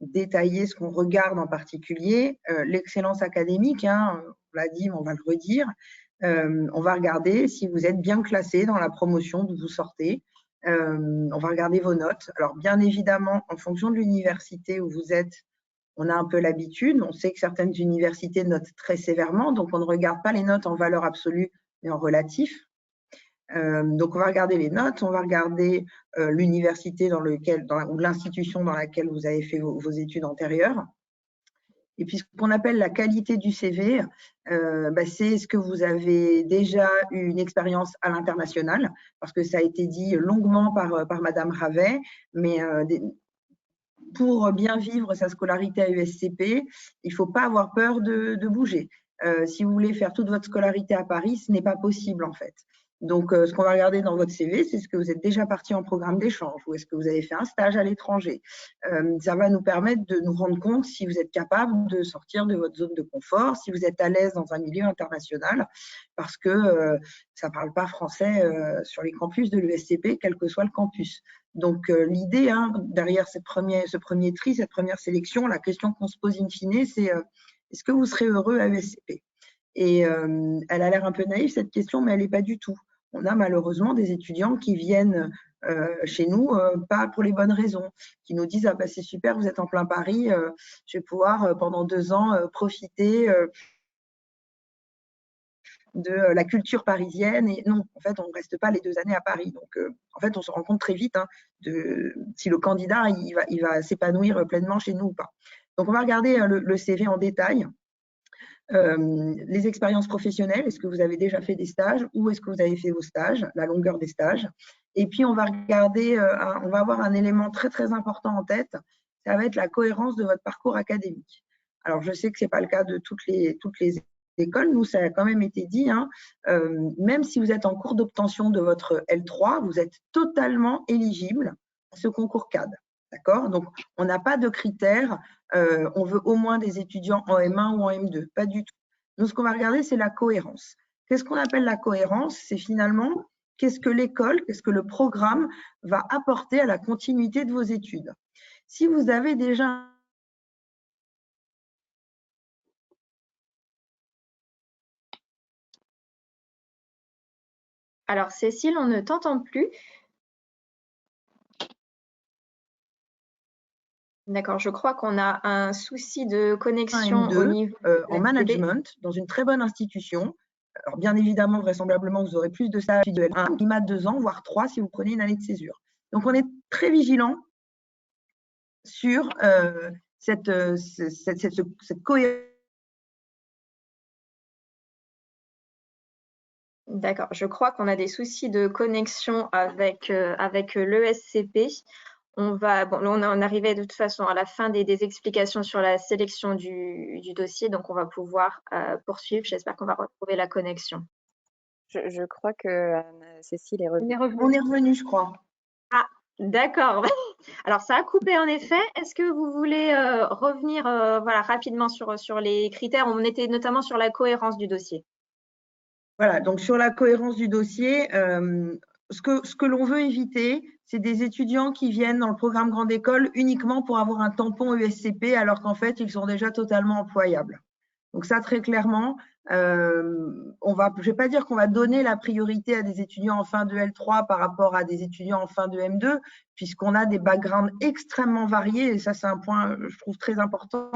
détailler ce qu'on regarde en particulier, l'excellence académique, hein, on l'a dit, mais on va le redire. On va regarder si vous êtes bien classé dans la promotion d'où vous sortez. On va regarder vos notes. Alors, bien évidemment, en fonction de l'université où vous êtes, on a un peu l'habitude. On sait que certaines universités notent très sévèrement, donc on ne regarde pas les notes en valeur absolue, mais en relatif. Donc, on va regarder les notes, on va regarder l'université ou l'institution dans laquelle vous avez fait vos études antérieures. Et puis, ce qu'on appelle la qualité du CV, c'est est-ce que vous avez déjà eu une expérience à l'international, parce que ça a été dit longuement par Madame Ravet, mais pour bien vivre sa scolarité à USCP, il ne faut pas avoir peur de bouger. Si vous voulez faire toute votre scolarité à Paris, ce n'est pas possible en fait. Donc, ce qu'on va regarder dans votre CV, c'est ce que vous êtes déjà parti en programme d'échange ou est-ce que vous avez fait un stage à l'étranger. Ça va nous permettre de nous rendre compte si vous êtes capable de sortir de votre zone de confort, si vous êtes à l'aise dans un milieu international, parce que ça ne parle pas français sur les campus de l'USCP, quel que soit le campus. Donc, l'idée, hein, derrière ce premier tri, cette première sélection, la question qu'on se pose in fine, c'est est-ce que vous serez heureux à USCP? Et elle a l'air un peu naïve, cette question, mais elle n'est pas du tout. On a malheureusement des étudiants qui viennent chez nous, pas pour les bonnes raisons, qui nous disent « Ah bah c'est super, vous êtes en plein Paris, je vais pouvoir pendant 2 ans profiter de la culture parisienne. » Et non, en fait, on ne reste pas les 2 années à Paris. Donc, en fait, on se rend compte très vite hein, si le candidat il va s'épanouir pleinement chez nous ou pas. Donc, on va regarder le CV en détail. Les expériences professionnelles, est-ce que vous avez déjà fait des stages? Où est-ce que vous avez fait vos stages? La longueur des stages. Et puis, on va regarder, on va avoir un élément très, très important en tête. Ça va être la cohérence de votre parcours académique. Alors, je sais que ce n'est pas le cas de toutes les écoles. Nous, ça a quand même été dit, hein, même si vous êtes en cours d'obtention de votre L3, vous êtes totalement éligible à ce concours CAD. D'accord? Donc, on n'a pas de critères. On veut au moins des étudiants en M1 ou en M2. Pas du tout. Nous, ce qu'on va regarder, c'est la cohérence. Qu'est-ce qu'on appelle la cohérence? C'est finalement qu'est-ce que l'école, qu'est-ce que le programme va apporter à la continuité de vos études. Si vous avez déjà Alors, Cécile, on ne t'entend plus. D'accord, je crois qu'on a un souci de connexion M2, au niveau en management, dans une très bonne institution. Alors, bien évidemment, vraisemblablement, vous aurez plus de stages de L1, minima 2 ans, voire 3 si vous prenez une année de césure. Donc, on est très vigilant sur cette cohérence. D'accord, je crois qu'on a des soucis de connexion avec l'ESCP. On arrivait de toute façon à la fin des explications sur la sélection du dossier, donc on va pouvoir poursuivre. J'espère qu'on va retrouver la connexion. Je crois que Cécile est revenue. On est revenu, je crois. Ah, d'accord. Alors, ça a coupé en effet. Est-ce que vous voulez revenir voilà, rapidement sur les critères? On était notamment sur la cohérence du dossier. Voilà, donc sur la cohérence du dossier, ce que l'on veut éviter, c'est des étudiants qui viennent dans le programme Grande École uniquement pour avoir un tampon USCP alors qu'en fait, ils sont déjà totalement employables. Donc ça, très clairement, je ne vais pas dire qu'on va donner la priorité à des étudiants en fin de L3 par rapport à des étudiants en fin de M2, puisqu'on a des backgrounds extrêmement variés, et ça, c'est un point, je trouve, très important.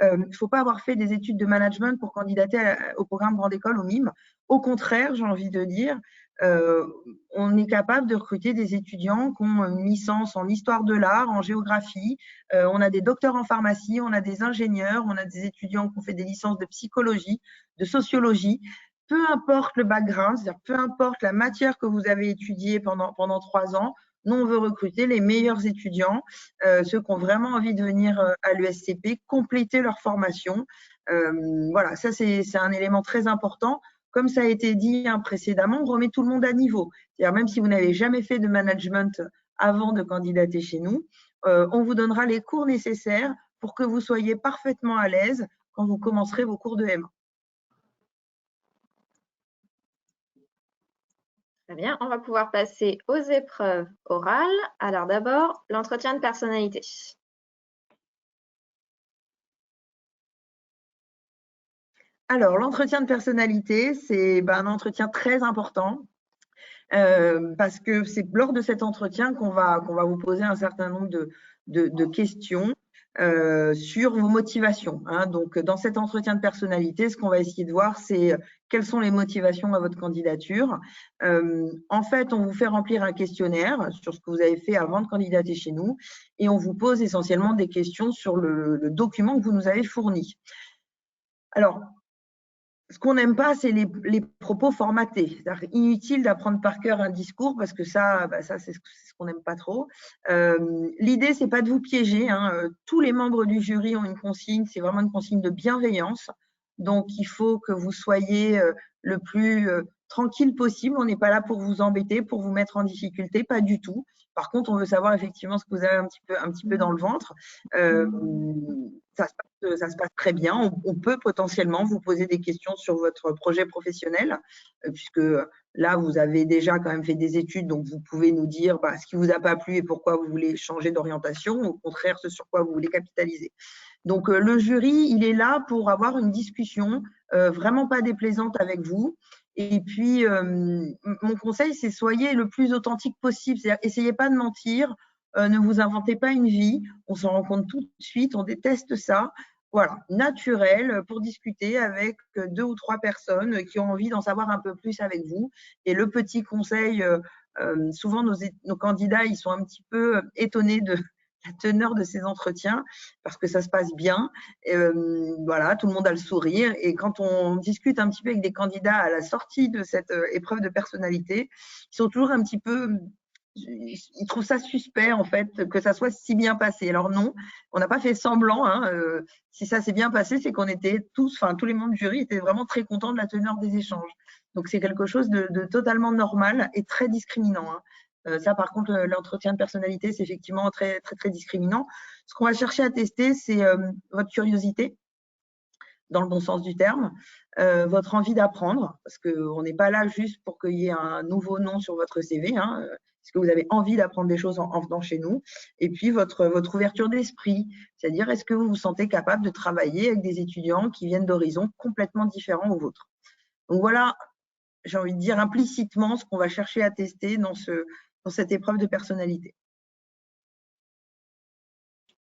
Il ne faut pas avoir fait des études de management pour candidater au programme Grande École, au MIM. Au contraire, j'ai envie de dire, on est capable de recruter des étudiants qui ont une licence en histoire de l'art, en géographie, on a des docteurs en pharmacie, on a des ingénieurs, on a des étudiants qui ont fait des licences de psychologie, de sociologie. Peu importe le background, c'est-à-dire peu importe la matière que vous avez étudiée pendant 3 ans, nous, on veut recruter les meilleurs étudiants, ceux qui ont vraiment envie de venir à l'ESCP, compléter leur formation. Voilà, ça, c'est un élément très important. Comme ça a été dit précédemment, on remet tout le monde à niveau. C'est-à-dire, même si vous n'avez jamais fait de management avant de candidater chez nous, on vous donnera les cours nécessaires pour que vous soyez parfaitement à l'aise quand vous commencerez vos cours de M1. Très bien, on va pouvoir passer aux épreuves orales. Alors d'abord, l'entretien de personnalité. Alors, l'entretien de personnalité, c'est un entretien très important parce que c'est lors de cet entretien qu'on va vous poser un certain nombre de questions sur vos motivations. Hein. Donc, dans cet entretien de personnalité, ce qu'on va essayer de voir, c'est quelles sont les motivations à votre candidature. En fait, on vous fait remplir un questionnaire sur ce que vous avez fait avant de candidater chez nous et on vous pose essentiellement des questions sur le document que vous nous avez fourni. Alors, ce qu'on n'aime pas, c'est les propos formatés. C'est-à-dire inutile d'apprendre par cœur un discours parce que ça c'est ce qu'on n'aime pas trop. L'idée, c'est pas de vous piéger. Hein. Tous les membres du jury ont une consigne. C'est vraiment une consigne de bienveillance. Donc, il faut que vous soyez le plus tranquille possible. On n'est pas là pour vous embêter, pour vous mettre en difficulté, pas du tout. Par contre, on veut savoir effectivement ce que vous avez un petit peu dans le ventre. Ça se passe très bien. On peut potentiellement vous poser des questions sur votre projet professionnel, puisque là, vous avez déjà quand même fait des études, donc vous pouvez nous dire ce qui ne vous a pas plu et pourquoi vous voulez changer d'orientation, au contraire, ce sur quoi vous voulez capitaliser. Donc, le jury, il est là pour avoir une discussion vraiment pas déplaisante avec vous. Et puis, mon conseil, c'est soyez le plus authentique possible. C'est-à-dire, essayez pas de mentir, ne vous inventez pas une vie. On s'en rend compte tout de suite, on déteste ça. Voilà, naturel pour discuter avec 2 ou 3 personnes qui ont envie d'en savoir un peu plus avec vous. Et le petit conseil, souvent nos candidats, ils sont un petit peu étonnés de la teneur de ces entretiens parce que ça se passe bien. Voilà, tout le monde a le sourire. Et quand on discute un petit peu avec des candidats à la sortie de cette épreuve de personnalité, ils sont toujours un petit peu… Ils trouvent ça suspect, en fait, que ça soit si bien passé. Alors non, on n'a pas fait semblant. Hein, si ça s'est bien passé, c'est qu'on était tous les membres du jury étaient vraiment très contents de la teneur des échanges. Donc, c'est quelque chose de totalement normal et très discriminant. Hein. Ça, par contre, l'entretien de personnalité, c'est effectivement très, très, très discriminant. Ce qu'on va chercher à tester, c'est votre curiosité, dans le bon sens du terme, votre envie d'apprendre, parce qu'on n'est pas là juste pour qu'il y ait un nouveau nom sur votre CV. Hein, est-ce que vous avez envie d'apprendre des choses en venant chez nous? Et puis, votre ouverture d'esprit, c'est-à-dire est-ce que vous vous sentez capable de travailler avec des étudiants qui viennent d'horizons complètement différents aux vôtres? Donc voilà, j'ai envie de dire implicitement ce qu'on va chercher à tester dans cette épreuve de personnalité.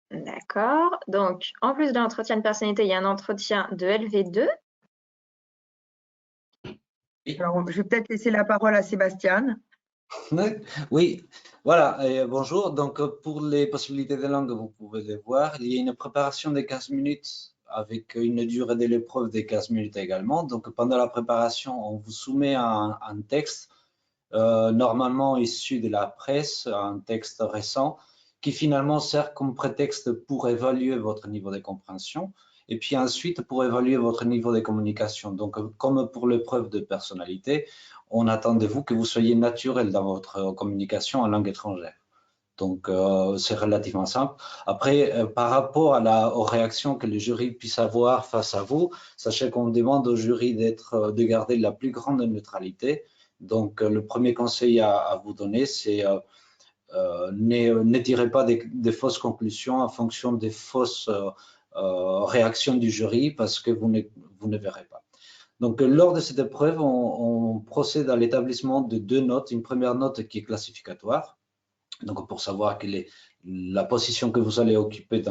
D'accord. Donc, en plus de l'entretien de personnalité, il y a un entretien de LV2. Alors, je vais peut-être laisser la parole à Sébastien. Oui, voilà, bonjour. Donc, pour les possibilités de langue, vous pouvez les voir. Il y a une préparation de 15 minutes avec une durée de l'épreuve de 15 minutes également. Donc, pendant la préparation, on vous soumet un texte, normalement issu de la presse, un texte récent, qui finalement sert comme prétexte pour évaluer votre niveau de compréhension et puis ensuite pour évaluer votre niveau de communication. Donc, comme pour l'épreuve de personnalité, on attend de vous que vous soyez naturel dans votre communication en langue étrangère. Donc, c'est relativement simple. Après, par rapport aux réactions que le jury puisse avoir face à vous, sachez qu'on demande au jury de garder la plus grande neutralité. Donc, le premier conseil à vous donner, c'est ne tirez pas des fausses conclusions en fonction des fausses réactions du jury parce que vous ne verrez pas. Donc, lors de cette épreuve, on procède à l'établissement de 2 notes. Une première note qui est classificatoire, donc pour savoir quelle est la position que vous allez occuper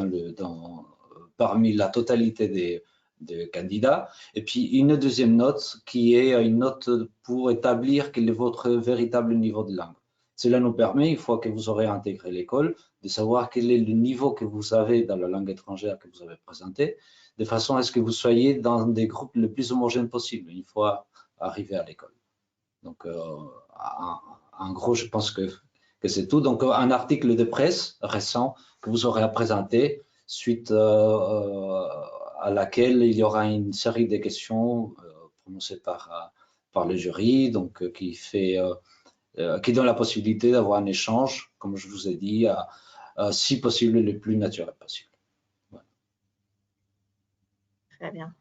parmi la totalité des candidats. Et puis une deuxième note qui est une note pour établir quel est votre véritable niveau de langue. Cela nous permet, une fois que vous aurez intégré l'école, de savoir quel est le niveau que vous avez dans la langue étrangère que vous avez présenté, de façon à ce que vous soyez dans des groupes le plus homogènes possible une fois arrivé à l'école. Donc, en gros, je pense que c'est tout. Donc, un article de presse récent que vous aurez à présenter suite à laquelle il y aura une série de questions prononcées par le jury, donc qui donne la possibilité d'avoir un échange, comme je vous ai dit, si possible, le plus naturel possible. Voilà. Très bien.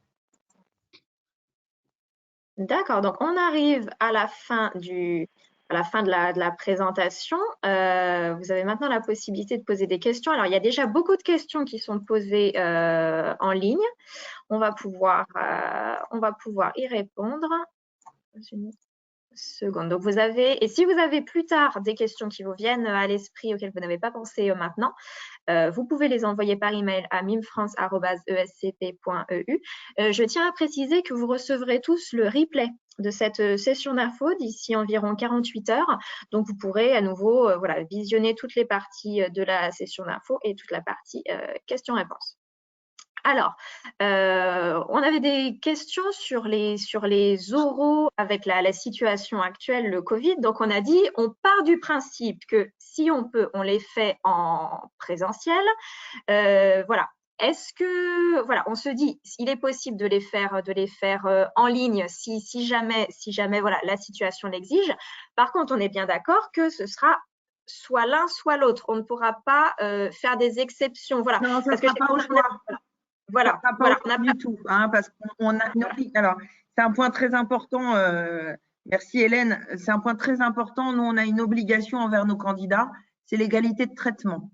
D'accord, donc on arrive à la fin de la présentation. Vous avez maintenant la possibilité de poser des questions. Alors, il y a déjà beaucoup de questions qui sont posées en ligne. On va pouvoir y répondre. Une seconde. Donc, et si vous avez plus tard des questions qui vous viennent à l'esprit auxquelles vous n'avez pas pensé maintenant, vous pouvez les envoyer par email à mimfrance@escp.eu. Je tiens à préciser que vous recevrez tous le replay de cette session d'info d'ici environ 48 heures. Donc, vous pourrez à nouveau visionner toutes les parties de la session d'info et toute la partie questions-réponses. Alors, on avait des questions sur les oraux avec la situation actuelle, le Covid. Donc, on a dit, on part du principe que si on peut, on les fait en présentiel. Voilà. Est-ce que, on se dit, il est possible de les faire en ligne si jamais la situation l'exige. Par contre, on est bien d'accord que ce sera soit l'un, soit l'autre. On ne pourra pas faire des exceptions. Voilà. Non, ça ne sera pas au choix. Voilà, on n'a pas du tout, hein, parce qu'on a. Alors, c'est un point très important. Merci Hélène. C'est un point très important. Nous, on a une obligation envers nos candidats, c'est l'égalité de traitement.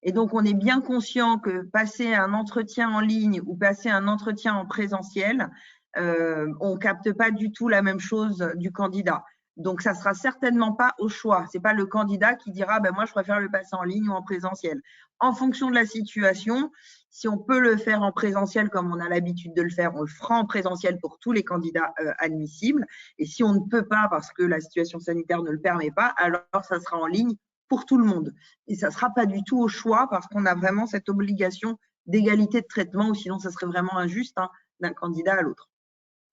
Et donc, on est bien conscient que passer un entretien en ligne ou passer un entretien en présentiel, on ne capte pas du tout la même chose du candidat. Donc, ça ne sera certainement pas au choix. Ce n'est pas le candidat qui dira moi, je préfère le passer en ligne ou en présentiel. En fonction de la situation, si on peut le faire en présentiel comme on a l'habitude de le faire, on le fera en présentiel pour tous les candidats admissibles. Et si on ne peut pas parce que la situation sanitaire ne le permet pas, alors ça sera en ligne pour tout le monde. Et ça ne sera pas du tout au choix parce qu'on a vraiment cette obligation d'égalité de traitement ou sinon ça serait vraiment injuste d'un candidat à l'autre.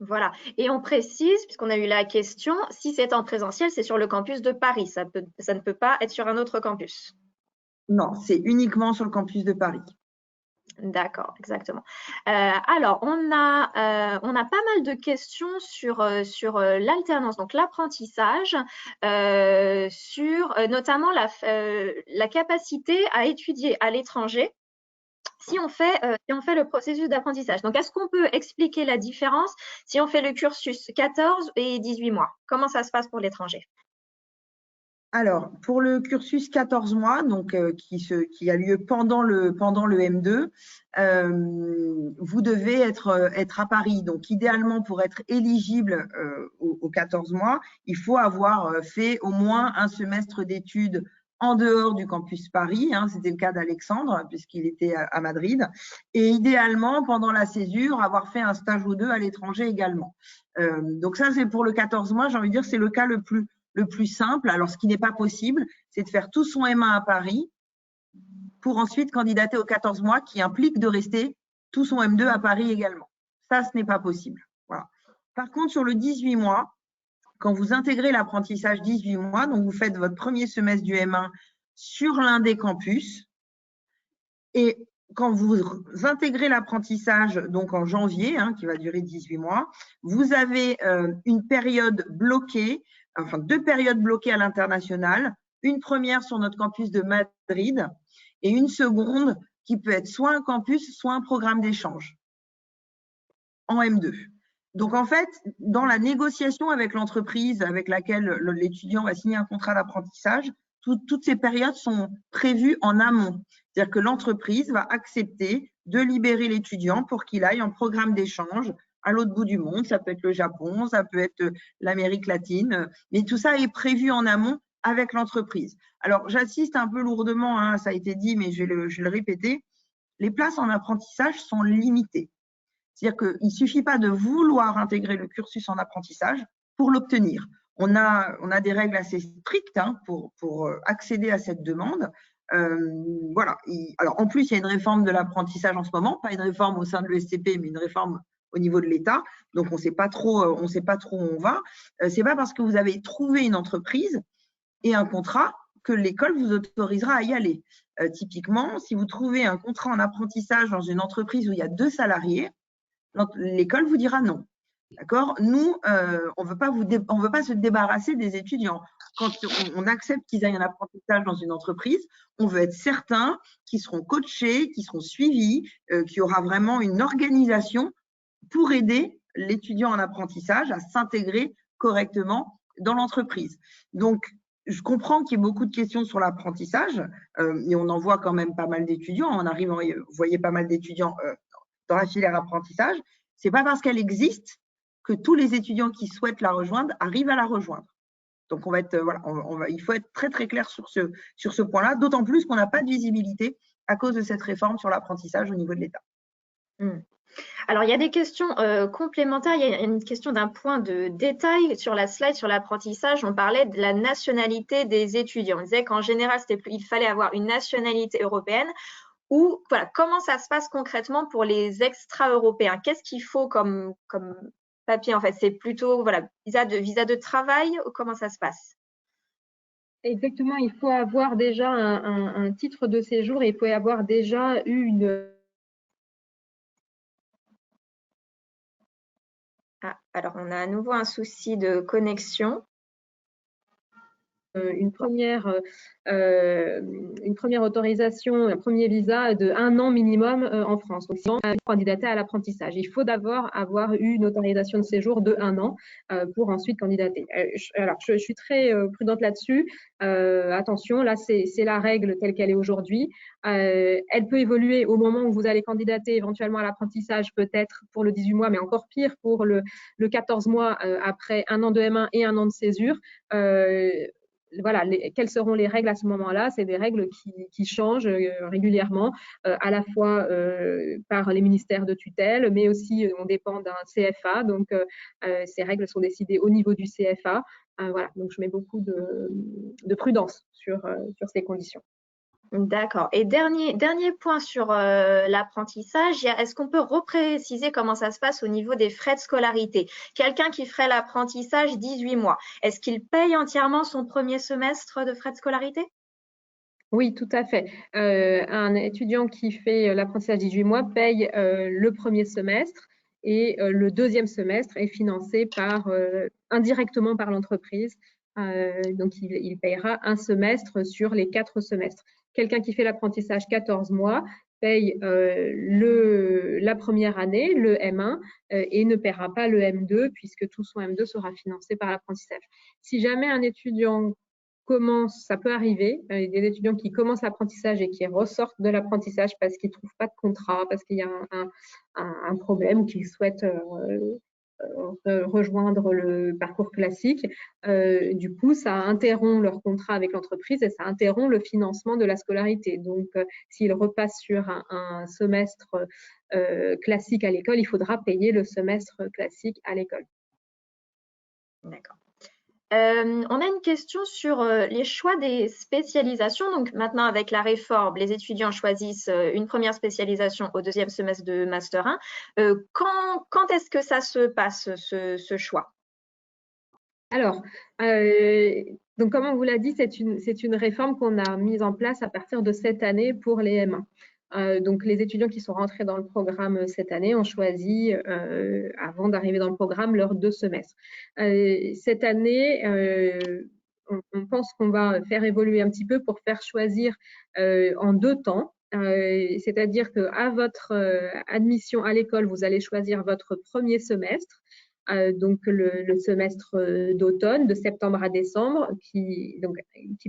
Voilà. Et on précise, puisqu'on a eu la question, si c'est en présentiel, c'est sur le campus de Paris. Ça ne peut pas être sur un autre campus. Non, c'est uniquement sur le campus de Paris. D'accord, exactement. Alors, on a pas mal de questions sur l'alternance, donc l'apprentissage, sur notamment la capacité à étudier à l'étranger si on fait le processus d'apprentissage. Donc, est-ce qu'on peut expliquer la différence si on fait le cursus 14 et 18 mois? Comment ça se passe pour l'étranger? Alors, pour le cursus 14 mois, donc qui a lieu pendant le M2, vous devez être à Paris. Donc, idéalement, pour être éligible aux 14 mois, il faut avoir fait au moins un semestre d'études en dehors du campus Paris. C'était le cas d'Alexandre, puisqu'il était à Madrid. Et idéalement, pendant la césure, avoir fait un stage ou deux à l'étranger également. Donc, ça, c'est pour le 14 mois. J'ai envie de dire, c'est le cas le plus simple. Alors, ce qui n'est pas possible, c'est de faire tout son M1 à Paris pour ensuite candidater aux 14 mois qui implique de rester tout son M2 à Paris également. Ça, ce n'est pas possible. Voilà. Par contre, sur le 18 mois, quand vous intégrez l'apprentissage 18 mois, donc vous faites votre premier semestre du M1 sur l'un des campus et quand vous intégrez l'apprentissage, donc en janvier, qui va durer 18 mois, vous avez une période bloquée, enfin 2 périodes bloquées à l'international, une première sur notre campus de Madrid et une seconde qui peut être soit un campus, soit un programme d'échange en M2. Donc, en fait, dans la négociation avec l'entreprise avec laquelle l'étudiant va signer un contrat d'apprentissage, toutes ces périodes sont prévues en amont. C'est-à-dire que l'entreprise va accepter de libérer l'étudiant pour qu'il aille en programme d'échange à l'autre bout du monde. Ça peut être le Japon, ça peut être l'Amérique latine, mais tout ça est prévu en amont avec l'entreprise. Alors, j'assiste un peu lourdement, ça a été dit, mais je vais le répéter. Les places en apprentissage sont limitées. C'est-à-dire qu'il ne suffit pas de vouloir intégrer le cursus en apprentissage pour l'obtenir. On a des règles assez strictes pour accéder à cette demande. Voilà. Alors, en plus, il y a une réforme de l'apprentissage en ce moment, pas une réforme au sein de l'ESCP, mais une réforme au niveau de l'État. Donc, on ne sait pas trop où on va. C'est pas parce que vous avez trouvé une entreprise et un contrat que l'école vous autorisera à y aller. Typiquement, si vous trouvez un contrat en apprentissage dans une entreprise où il y a 2 salariés, l'école vous dira non. D'accord? Nous, on veut pas se débarrasser des étudiants. Quand on accepte qu'ils aillent en apprentissage dans une entreprise, on veut être certain qu'ils seront coachés, qu'ils seront suivis, qu'il y aura vraiment une organisation pour aider l'étudiant en apprentissage à s'intégrer correctement dans l'entreprise. Donc, je comprends qu'il y ait beaucoup de questions sur l'apprentissage et on en voit quand même pas mal d'étudiants. En arrivant, vous voyez pas mal d'étudiants dans la filière apprentissage. C'est pas parce qu'elle existe que tous les étudiants qui souhaitent la rejoindre arrivent à la rejoindre. Donc, il faut être très, très clair sur ce point-là, d'autant plus qu'on n'a pas de visibilité à cause de cette réforme sur l'apprentissage au niveau de l'État. Alors, il y a des questions complémentaires. Il y a une question d'un point de détail sur la slide sur l'apprentissage. On parlait de la nationalité des étudiants. On disait qu'en général, il fallait avoir une nationalité européenne. Ou voilà, comment ça se passe concrètement pour les extra-européens? Qu'est-ce qu'il faut comme papier en fait? C'est plutôt voilà, visa de travail ou comment ça se passe? Exactement, il faut avoir déjà un titre de séjour et il faut avoir déjà eu une… Ah, alors on a à nouveau un souci de connexion. Une première autorisation, un premier visa de 1 an minimum en France. Donc, sinon, candidater à l'apprentissage. Il faut d'abord avoir eu une autorisation de séjour de 1 an pour ensuite candidater. Alors, je suis très prudente là-dessus. Attention, là, c'est la règle telle qu'elle est aujourd'hui. Elle peut évoluer au moment où vous allez candidater éventuellement à l'apprentissage, peut-être pour le 18 mois, mais encore pire pour le 14 mois après 1 an de M1 et 1 an de césure. Voilà, quelles seront les règles à ce moment-là? C'est des règles qui changent régulièrement, à la fois par les ministères de tutelle, mais aussi on dépend d'un CFA. Donc, ces règles sont décidées au niveau du CFA. Voilà, donc je mets beaucoup de prudence sur ces conditions. D'accord. Et dernier point sur l'apprentissage, est-ce qu'on peut repréciser comment ça se passe au niveau des frais de scolarité? Quelqu'un qui ferait l'apprentissage 18 mois, est-ce qu'il paye entièrement son premier semestre de frais de scolarité? Oui, tout à fait. Un étudiant qui fait l'apprentissage 18 mois paye le premier semestre et le deuxième semestre est financé indirectement par l'entreprise. Donc, il payera un semestre sur les 4 semestres. Quelqu'un qui fait l'apprentissage 14 mois paye la première année, le M1, et ne paiera pas le M2 puisque tout son M2 sera financé par l'apprentissage. Si jamais un étudiant ça peut arriver, des étudiants qui commencent l'apprentissage et qui ressortent de l'apprentissage parce qu'ils ne trouvent pas de contrat, parce qu'il y a un problème ou qu'ils souhaitent rejoindre le parcours classique. Du coup, ça interrompt leur contrat avec l'entreprise et ça interrompt le financement de la scolarité. Donc, s'ils repassent sur un semestre classique à l'école, il faudra payer le semestre classique à l'école. D'accord. On a une question sur les choix des spécialisations. Donc maintenant, avec la réforme, les étudiants choisissent une première spécialisation au deuxième semestre de Master 1. Quand est-ce que ça se passe, ce choix? Alors, donc comme on vous l'a dit, c'est une réforme qu'on a mise en place à partir de cette année pour les M1. Donc, les étudiants qui sont rentrés dans le programme cette année ont choisi, avant d'arriver dans le programme, leurs 2 semestres. Cette année, on pense qu'on va faire évoluer un petit peu pour faire choisir en 2 temps. C'est-à-dire qu'à votre admission à l'école, vous allez choisir votre premier semestre. Donc le semestre d'automne, de septembre à décembre, qui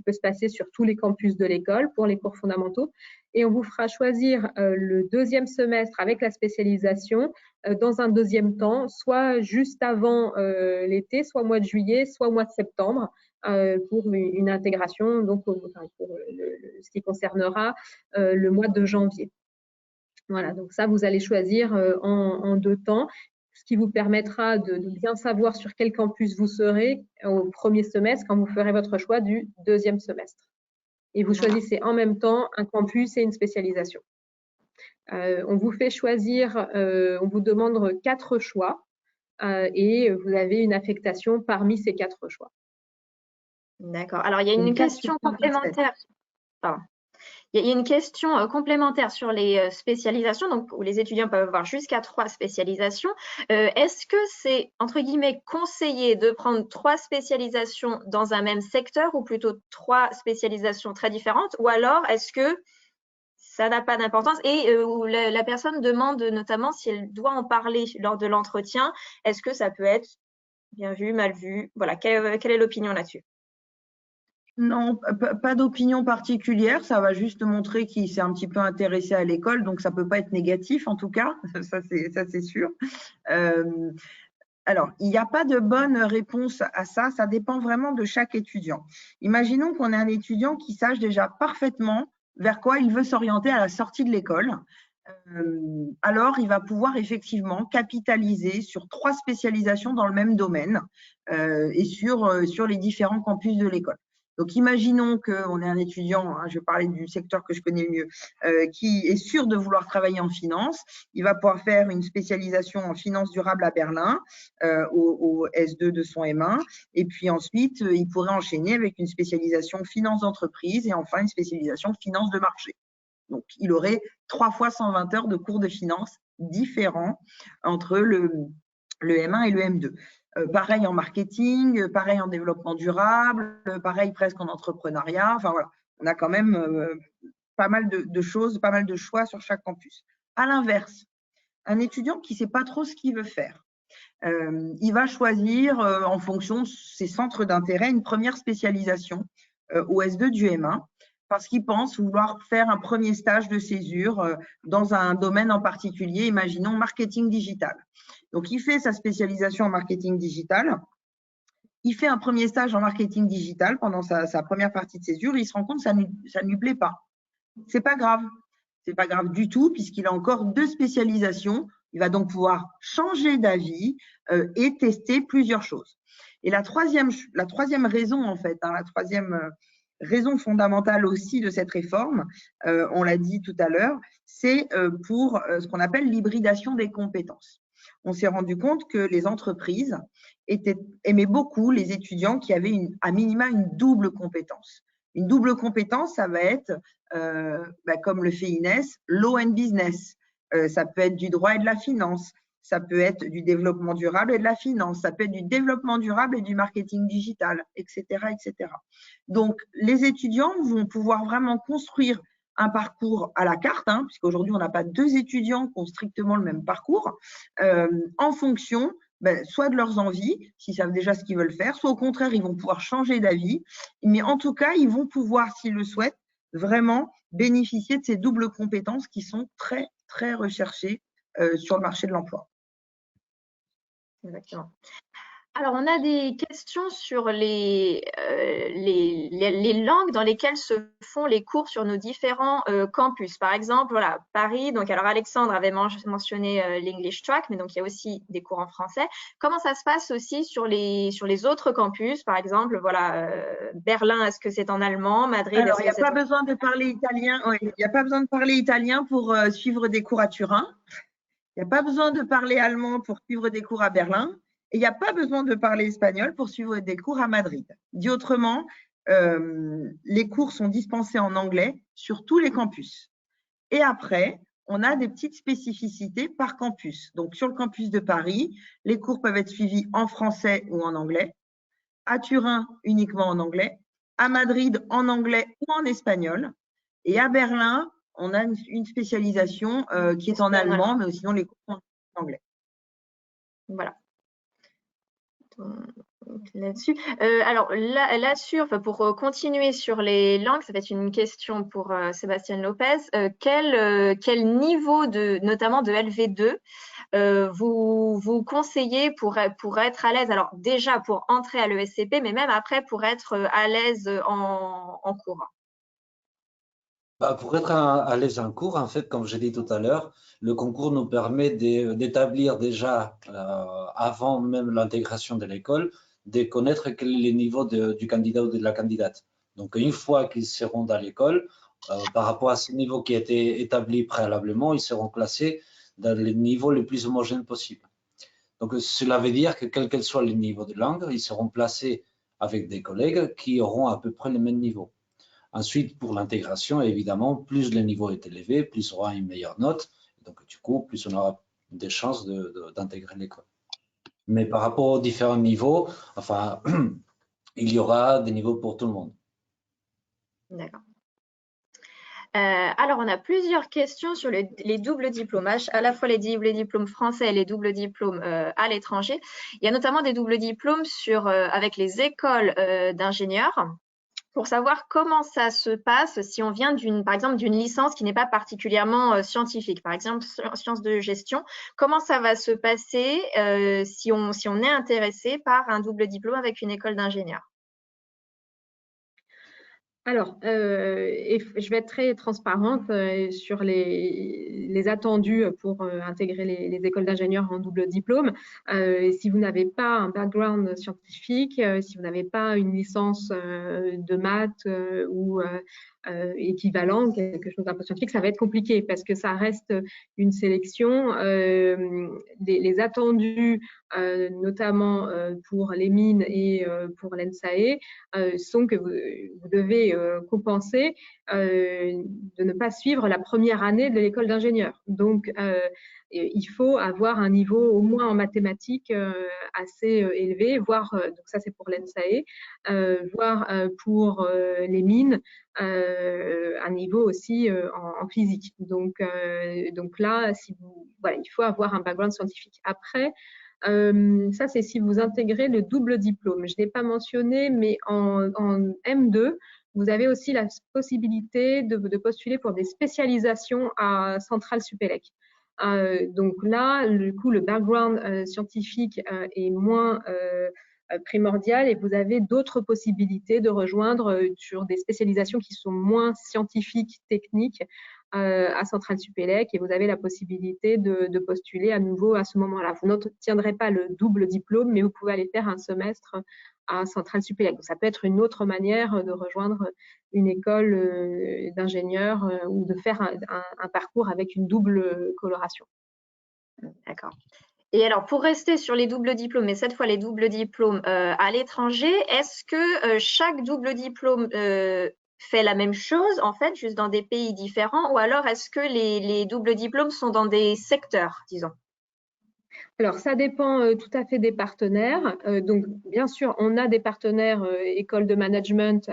peut se passer sur tous les campus de l'école pour les cours fondamentaux. Et on vous fera choisir le deuxième semestre avec la spécialisation dans un deuxième temps, soit juste avant l'été, soit au mois de juillet, soit au mois de septembre, pour une intégration, donc pour ce qui concernera le mois de janvier. Voilà, donc ça, vous allez choisir en 2 temps, ce qui vous permettra de bien savoir sur quel campus vous serez au premier semestre quand vous ferez votre choix du 2e semestre. Et vous choisissez en même temps un campus et une spécialisation. On vous fait choisir, on vous demande 4 choix et vous avez une affectation parmi ces 4 choix. D'accord. Alors, il y a une question complémentaire. Pardon. Il y a une question complémentaire sur les spécialisations, donc où les étudiants peuvent avoir jusqu'à 3 spécialisations. Est-ce que c'est, entre guillemets, conseillé de prendre 3 spécialisations dans un même secteur ou plutôt 3 spécialisations très différentes, ou alors est-ce que ça n'a pas d'importance et où la personne demande notamment si elle doit en parler lors de l'entretien, est-ce que ça peut être bien vu, mal vu? Voilà, quelle est l'opinion là-dessus? Non, pas d'opinion particulière, ça va juste montrer qu'il s'est un petit peu intéressé à l'école, donc ça peut pas être négatif en tout cas, ça c'est sûr. Alors, il n'y a pas de bonne réponse à ça, ça dépend vraiment de chaque étudiant. Imaginons qu'on ait un étudiant qui sache déjà parfaitement vers quoi il veut s'orienter à la sortie de l'école. Alors, il va pouvoir effectivement capitaliser sur 3 spécialisations dans le même domaine et sur les différents campus de l'école. Donc, imaginons qu'on ait un étudiant, je vais parler du secteur que je connais le mieux, qui est sûr de vouloir travailler en finance. Il va pouvoir faire une spécialisation en finance durable à Berlin, au S2 de son M1. Et puis ensuite, il pourrait enchaîner avec une spécialisation finance d'entreprise et enfin une spécialisation finance de marché. Donc, il aurait 3 fois 120 heures de cours de finance différents entre le M1 et le M2. Pareil en marketing, pareil en développement durable, pareil presque en entrepreneuriat. Enfin voilà, on a quand même pas mal de choses, pas mal de choix sur chaque campus. À l'inverse, un étudiant qui ne sait pas trop ce qu'il veut faire, il va choisir en fonction de ses centres d'intérêt une première spécialisation au S2 du M1 parce qu'il pense vouloir faire un premier stage de césure dans un domaine en particulier, imaginons marketing digital. Donc, il fait sa spécialisation en marketing digital, il fait un premier stage en marketing digital pendant sa première partie de césure, il se rend compte que ça ne lui plaît pas. C'est pas grave, c'est pas grave du tout puisqu'il a encore 2 spécialisations. Il va donc pouvoir changer d'avis et tester plusieurs choses. Et la troisième raison, en fait, la troisième raison fondamentale aussi de cette réforme, on l'a dit tout à l'heure, c'est pour ce qu'on appelle l'hybridation des compétences. On s'est rendu compte que les entreprises aimaient beaucoup les étudiants qui avaient à minima une double compétence. Une double compétence, ça va être, comme le fait Inès, law and business. Ça peut être du droit et de la finance. Ça peut être du développement durable et de la finance. Ça peut être du développement durable et du marketing digital, etc., etc. Donc, les étudiants vont pouvoir vraiment construire un parcours à la carte, puisqu'aujourd'hui, on n'a pas 2 étudiants qui ont strictement le même parcours, en fonction soit de leurs envies, s'ils savent déjà ce qu'ils veulent faire, soit au contraire, ils vont pouvoir changer d'avis. Mais en tout cas, ils vont pouvoir, s'ils le souhaitent, vraiment bénéficier de ces doubles compétences qui sont très, très recherchées sur le marché de l'emploi. Exactement. Alors, on a des questions sur les langues dans lesquelles se font les cours sur nos différents campus. Par exemple, voilà, Paris. Donc, alors Alexandre avait mentionné l'English Track, mais donc il y a aussi des cours en français. Comment ça se passe aussi sur les autres campus? Par exemple, voilà, Berlin, est-ce que c'est en allemand? Madrid, alors, il n'y a pas besoin de parler italien. Il n'y a pas besoin de parler italien pour suivre des cours à Turin. Il n'y a pas besoin de parler allemand pour suivre des cours à Berlin. Et il n'y a pas besoin de parler espagnol pour suivre des cours à Madrid. Dit autrement, les cours sont dispensés en anglais sur tous les campus. Et après, on a des petites spécificités par campus. Donc, sur le campus de Paris, les cours peuvent être suivis en français ou en anglais. À Turin, uniquement en anglais. À Madrid, en anglais ou en espagnol. Et à Berlin, on a une spécialisation qui est en allemand, mais sinon les cours sont en anglais. Voilà. Là-dessus. Alors là-dessus, pour continuer sur les langues, ça va être une question pour Sébastien Lopez. Quel niveau notamment de LV2 vous conseillez pour être à l'aise? Alors déjà pour entrer à l'ESCP, mais même après pour être à l'aise en cours. Pour être à l'aise en cours, en fait, comme j'ai dit tout à l'heure, le concours nous permet d'établir déjà, avant même l'intégration de l'école, de connaître quel est le niveau du candidat ou de la candidate. Donc, une fois qu'ils seront dans l'école, par rapport à ce niveau qui a été établi préalablement, ils seront classés dans le niveau le plus homogène possible. Donc, cela veut dire que quel qu'elle soit le niveau de langue, ils seront placés avec des collègues qui auront à peu près le même niveau. Ensuite, pour l'intégration, évidemment, plus le niveau est élevé, plus on aura une meilleure note. Donc, du coup, plus on aura des chances d'intégrer l'école. Mais par rapport aux différents niveaux, enfin, il y aura des niveaux pour tout le monde. D'accord. Alors, on a plusieurs questions sur les doubles diplômes, à la fois les doubles diplômes français et les doubles diplômes à l'étranger. Il y a notamment des doubles diplômes avec les écoles d'ingénieurs, pour savoir comment ça se passe si on vient par exemple d'une licence qui n'est pas particulièrement scientifique, par exemple sciences de gestion. Comment ça va se passer si on est intéressé par un double diplôme avec une école d'ingénieur? Alors, je vais être très transparente sur les attendus pour intégrer les écoles d'ingénieurs en double diplôme. Si vous n'avez pas un background scientifique, si vous n'avez pas une licence de maths ou équivalent, quelque chose d'un peu scientifique, ça va être compliqué parce que ça reste une sélection. Les attendus, notamment pour les mines et pour l'ENSAE, sont que vous devez compenser de ne pas suivre la première année de l'école d'ingénieur. Donc, il faut avoir un niveau au moins en mathématiques assez élevé, voire, donc ça c'est pour l'ENSAE, voire pour les mines, un niveau aussi en physique. Donc là, voilà, il faut avoir un background scientifique. Après, ça, c'est si vous intégrez le double diplôme. Je ne l'ai pas mentionné, mais en M2, vous avez aussi la possibilité de postuler pour des spécialisations à Centrale Supélec. Donc là, du coup, le background scientifique est moins primordial et vous avez d'autres possibilités de rejoindre sur des spécialisations qui sont moins scientifiques, techniques, à Centrale Supélec, et vous avez la possibilité de postuler à nouveau à ce moment-là. Vous n'obtiendrez pas le double diplôme, mais vous pouvez aller faire un semestre à Centrale Supélec. Donc, ça peut être une autre manière de rejoindre une école d'ingénieur ou de faire un parcours avec une double coloration. D'accord. Et alors, pour rester sur les doubles diplômes, mais cette fois les doubles diplômes à l'étranger, est-ce que chaque double diplôme fait la même chose, en fait, juste dans des pays différents, ou alors est-ce que les doubles diplômes sont dans des secteurs, disons? Alors, ça dépend tout à fait des partenaires. Donc, bien sûr, on a des partenaires écoles de management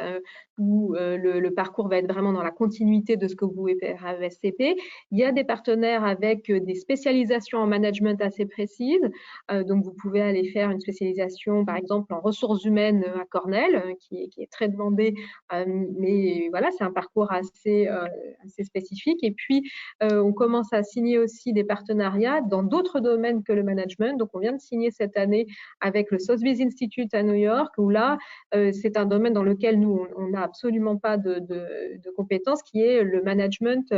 où le parcours va être vraiment dans la continuité de ce que vous pouvez faire à ESCP. Il y a des partenaires avec des spécialisations en management assez précises. Donc, vous pouvez aller faire une spécialisation, par exemple, en ressources humaines à Cornell, qui est très demandée. Mais voilà, c'est un parcours assez spécifique. Et puis, on commence à signer aussi des partenariats dans d'autres domaines que le management. Donc, on vient de signer cette année avec le Sotheby's Institute à New York, où là, c'est un domaine dans lequel nous, on n'a absolument pas de compétences, qui est le management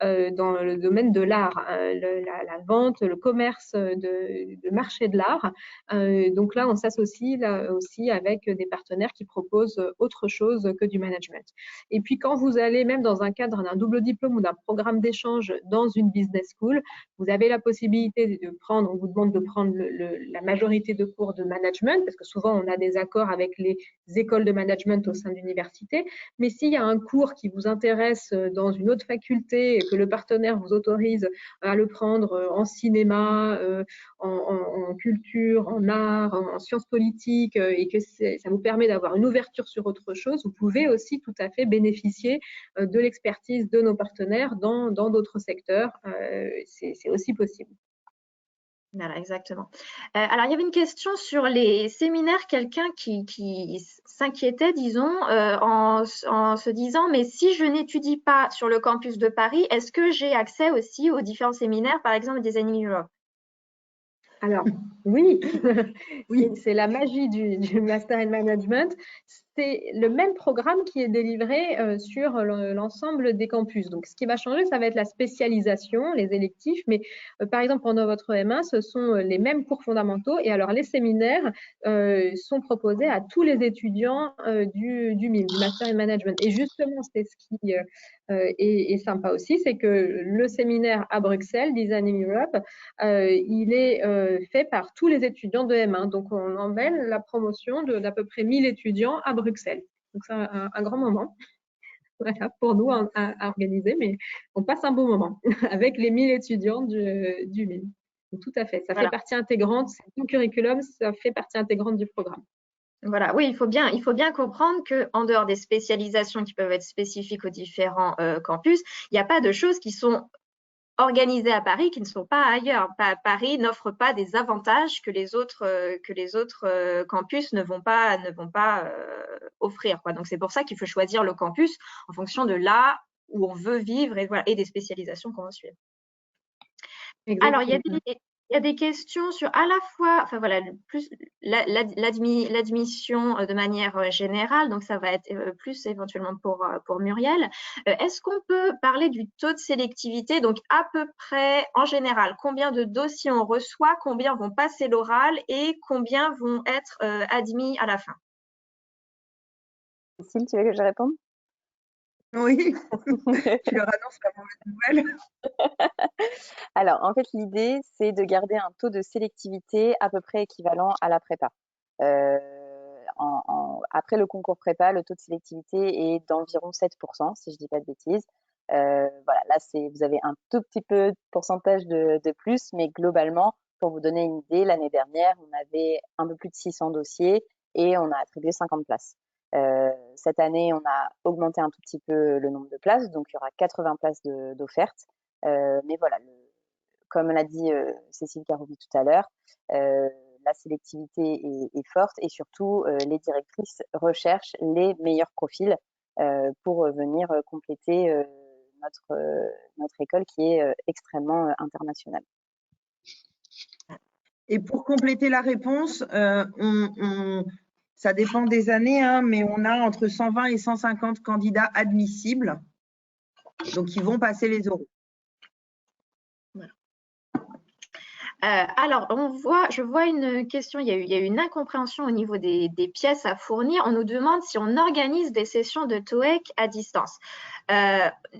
dans le domaine de l'art, la vente, le commerce de marché de l'art. Donc là, on s'associe aussi avec des partenaires qui proposent autre chose que du management. Et puis, quand vous allez même dans un cadre d'un double diplôme ou d'un programme d'échange dans une business school, vous avez la possibilité de prendre, on vous demande de prendre la majorité de cours de management, parce que souvent on a des accords avec les écoles de management au sein de l'université, mais s'il y a un cours qui vous intéresse dans une autre faculté et que le partenaire vous autorise à le prendre en cinéma, en culture, en art, en sciences politiques, et que ça vous permet d'avoir une ouverture sur autre chose, vous pouvez aussi tout à fait bénéficier de l'expertise de nos partenaires dans d'autres secteurs. C'est aussi possible. Voilà, exactement. Alors, il y avait une question sur les séminaires, quelqu'un qui s'inquiétait, disons, en se disant, mais si je n'étudie pas sur le campus de Paris, est-ce que j'ai accès aussi aux différents séminaires, par exemple Designing Europe? Alors, oui, oui, c'est la magie du Master in Management. c'est le même programme qui est délivré sur l'ensemble des campus. Donc, ce qui va changer, ça va être la spécialisation, les électifs, mais par exemple, pendant votre M1, ce sont les mêmes cours fondamentaux et alors les séminaires sont proposés à tous les étudiants du MIM, du Master in Management. Et justement, c'est ce qui est sympa aussi, c'est que le séminaire à Bruxelles, Design in Europe, il est fait par tous les étudiants de M1. Donc, on emmène la promotion d'à peu près 1000 étudiants à Bruxelles. Donc, c'est un grand moment. Voilà, pour nous à organiser, mais on passe un bon moment avec les 1000 étudiants du MIM. Donc, tout à fait, ça fait partie intégrante, c'est tout curriculum, ça fait partie intégrante du programme. Voilà, oui, il faut bien comprendre qu'en dehors des spécialisations qui peuvent être spécifiques aux différents campus, il n'y a pas de choses qui sont organisées à Paris qui ne sont pas ailleurs. Paris n'offre pas des avantages que les autres campus ne vont pas offrir, quoi. Donc, c'est pour ça qu'il faut choisir le campus en fonction de là où on veut vivre et des spécialisations qu'on va suivre. Exactement. Alors, il y a des questions sur à la fois, enfin voilà, plus l'admission de manière générale, donc ça va être plus éventuellement pour Muriel. Est-ce qu'on peut parler du taux de sélectivité, donc à peu près en général, combien de dossiers on reçoit, combien vont passer l'oral et combien vont être admis à la fin? Cécile, tu veux que je réponde? Oui, tu leur annonces la mauvaise nouvelle. Alors, en fait, l'idée, c'est de garder un taux de sélectivité à peu près équivalent à la prépa. Après le concours prépa, le taux de sélectivité est d'environ 7%, si je ne dis pas de bêtises. Voilà, là, vous avez un tout petit peu de pourcentage de plus, mais globalement, pour vous donner une idée, l'année dernière, on avait un peu plus de 600 dossiers et on a attribué 50 places. Cette année, on a augmenté un tout petit peu le nombre de places, donc il y aura 80 places d'offertes. Mais voilà, comme l'a dit Cécile Caroubi tout à l'heure, la sélectivité est forte et surtout, les directrices recherchent les meilleurs profils pour venir compléter notre école qui est extrêmement internationale. Et pour compléter la réponse, ça dépend des années, hein, mais on a entre 120 et 150 candidats admissibles, donc ils vont passer les oraux. Voilà. Alors, je vois une question, il y a eu une incompréhension au niveau des pièces à fournir. On nous demande si on organise des sessions de TOEIC à distance.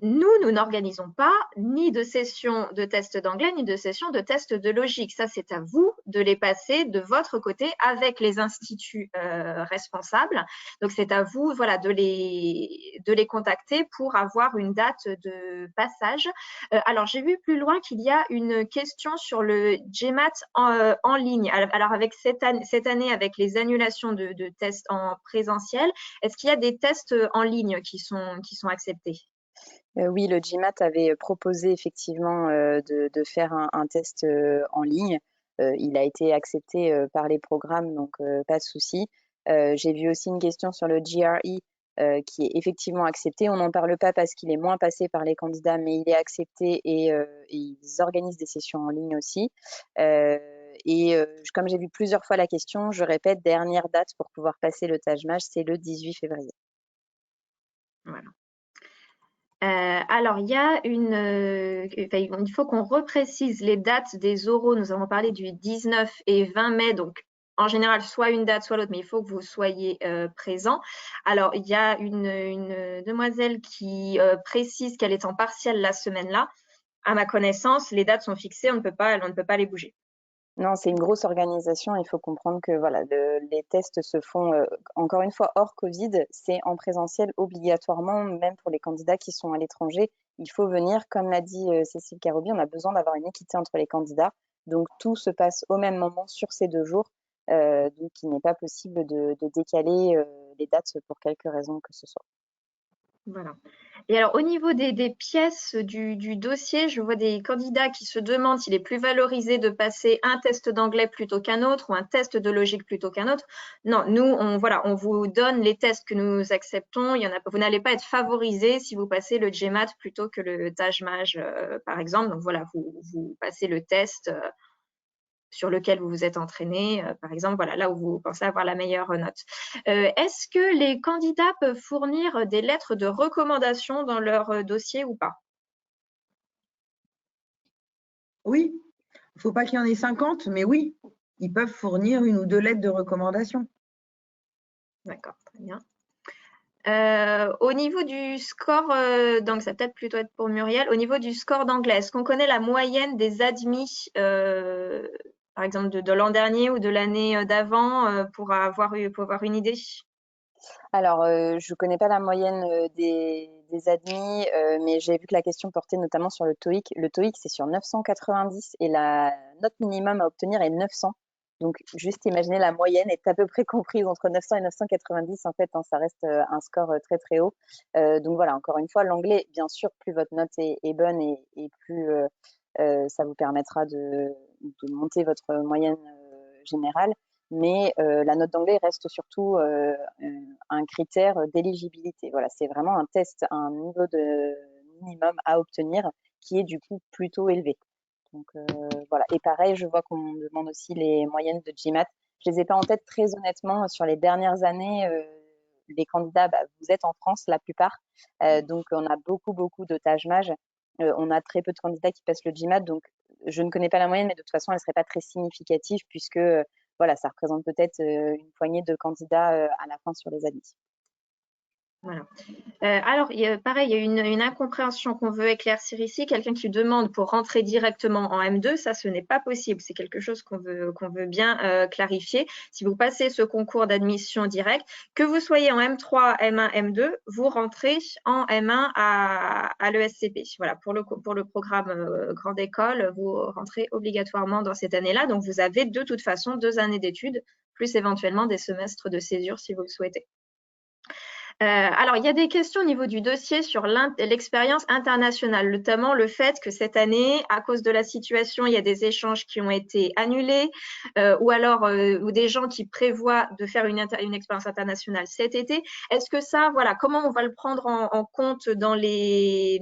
Nous n'organisons pas ni de sessions de tests d'anglais, ni de sessions de tests de logique. Ça, c'est à vous de les passer de votre côté avec les instituts responsables. Donc, c'est à vous, voilà, de les contacter pour avoir une date de passage. Alors, j'ai vu plus loin qu'il y a une question sur le GMAT en ligne. Alors, avec cette année, avec les annulations de tests en présentiel, est-ce qu'il y a des tests en ligne qui sont acceptés? Oui, le GMAT avait proposé effectivement de faire un test en ligne. Il a été accepté par les programmes, donc pas de souci. J'ai vu aussi une question sur le GRE qui est effectivement accepté. On n'en parle pas parce qu'il est moins passé par les candidats, mais il est accepté et ils organisent des sessions en ligne aussi. Comme j'ai vu plusieurs fois la question, je répète, dernière date pour pouvoir passer le TAJMAJ, c'est le 18 février. Voilà. Alors, il y a il faut qu'on reprécise les dates des oraux. Nous avons parlé du 19 et 20 mai, donc en général, soit une date, soit l'autre, mais il faut que vous soyez présents. Alors, il y a une demoiselle qui précise qu'elle est en partiel la semaine-là. À ma connaissance, les dates sont fixées, on ne peut pas les bouger. Non, c'est une grosse organisation. Il faut comprendre que voilà, les tests se font, encore une fois, hors Covid. C'est en présentiel obligatoirement, même pour les candidats qui sont à l'étranger. Il faut venir, comme l'a dit Cécile Caroubi, on a besoin d'avoir une équité entre les candidats. Donc, tout se passe au même moment sur ces 2 jours. Donc, il n'est pas possible de décaler les dates pour quelque raison que ce soit. Voilà. Et alors, au niveau des pièces du dossier, je vois des candidats qui se demandent s'il est plus valorisé de passer un test d'anglais plutôt qu'un autre ou un test de logique plutôt qu'un autre. Non, nous, on vous donne les tests que nous acceptons. Vous n'allez pas être favorisé si vous passez le GMAT plutôt que le TAJMAJ, par exemple. Donc voilà, vous passez le test sur lequel vous vous êtes entraîné, par exemple, voilà, là où vous pensez avoir la meilleure note. Est-ce que les candidats peuvent fournir des lettres de recommandation dans leur dossier ou pas? Oui, il ne faut pas qu'il y en ait 50, mais oui, ils peuvent fournir 1 ou 2 lettres de recommandation. D'accord, très bien. Au niveau du score, donc ça peut-être plutôt être pour Muriel, au niveau du score d'anglais, est-ce qu'on connaît la moyenne des admis, par exemple de l'an dernier ou de l'année d'avant, pour avoir une idée? Alors, je ne connais pas la moyenne des admis, mais j'ai vu que la question portait notamment sur le TOEIC. Le TOEIC, c'est sur 990 et la note minimum à obtenir est 900. Donc, juste imaginer la moyenne est à peu près comprise entre 900 et 990. En fait, hein, ça reste un score très, très haut. Donc, voilà, encore une fois, l'anglais, bien sûr, plus votre note est bonne et plus ça vous permettra de monter votre moyenne générale. Mais la note d'anglais reste surtout un critère d'éligibilité. Voilà, c'est vraiment un test, un niveau de minimum à obtenir qui est du coup plutôt élevé. Donc voilà. Et pareil, je vois qu'on demande aussi les moyennes de GMAT. Je les ai pas en tête très honnêtement. Sur les dernières années, les candidats, vous êtes en France la plupart, donc on a beaucoup de TAJMAJ. On a très peu de candidats qui passent le GMAT, donc je ne connais pas la moyenne, mais de toute façon, elle serait pas très significative puisque voilà, ça représente peut-être une poignée de candidats à la fin sur les admis. Voilà. Alors, pareil, il y a une incompréhension qu'on veut éclaircir ici. Quelqu'un qui demande pour rentrer directement en M2, ça, ce n'est pas possible. C'est quelque chose qu'on veut bien clarifier. Si vous passez ce concours d'admission direct, que vous soyez en M3, M1, M2, vous rentrez en M1 à l'ESCP. Voilà, pour le programme Grande École, vous rentrez obligatoirement dans cette année-là. Donc, vous avez de toute façon 2 années d'études, plus éventuellement des semestres de césure si vous le souhaitez. Alors, il y a des questions au niveau du dossier sur l'expérience internationale, notamment le fait que cette année, à cause de la situation, il y a des échanges qui ont été annulés, ou alors ou des gens qui prévoient de faire une expérience internationale cet été. Est-ce que ça, voilà, comment on va le prendre en compte dans les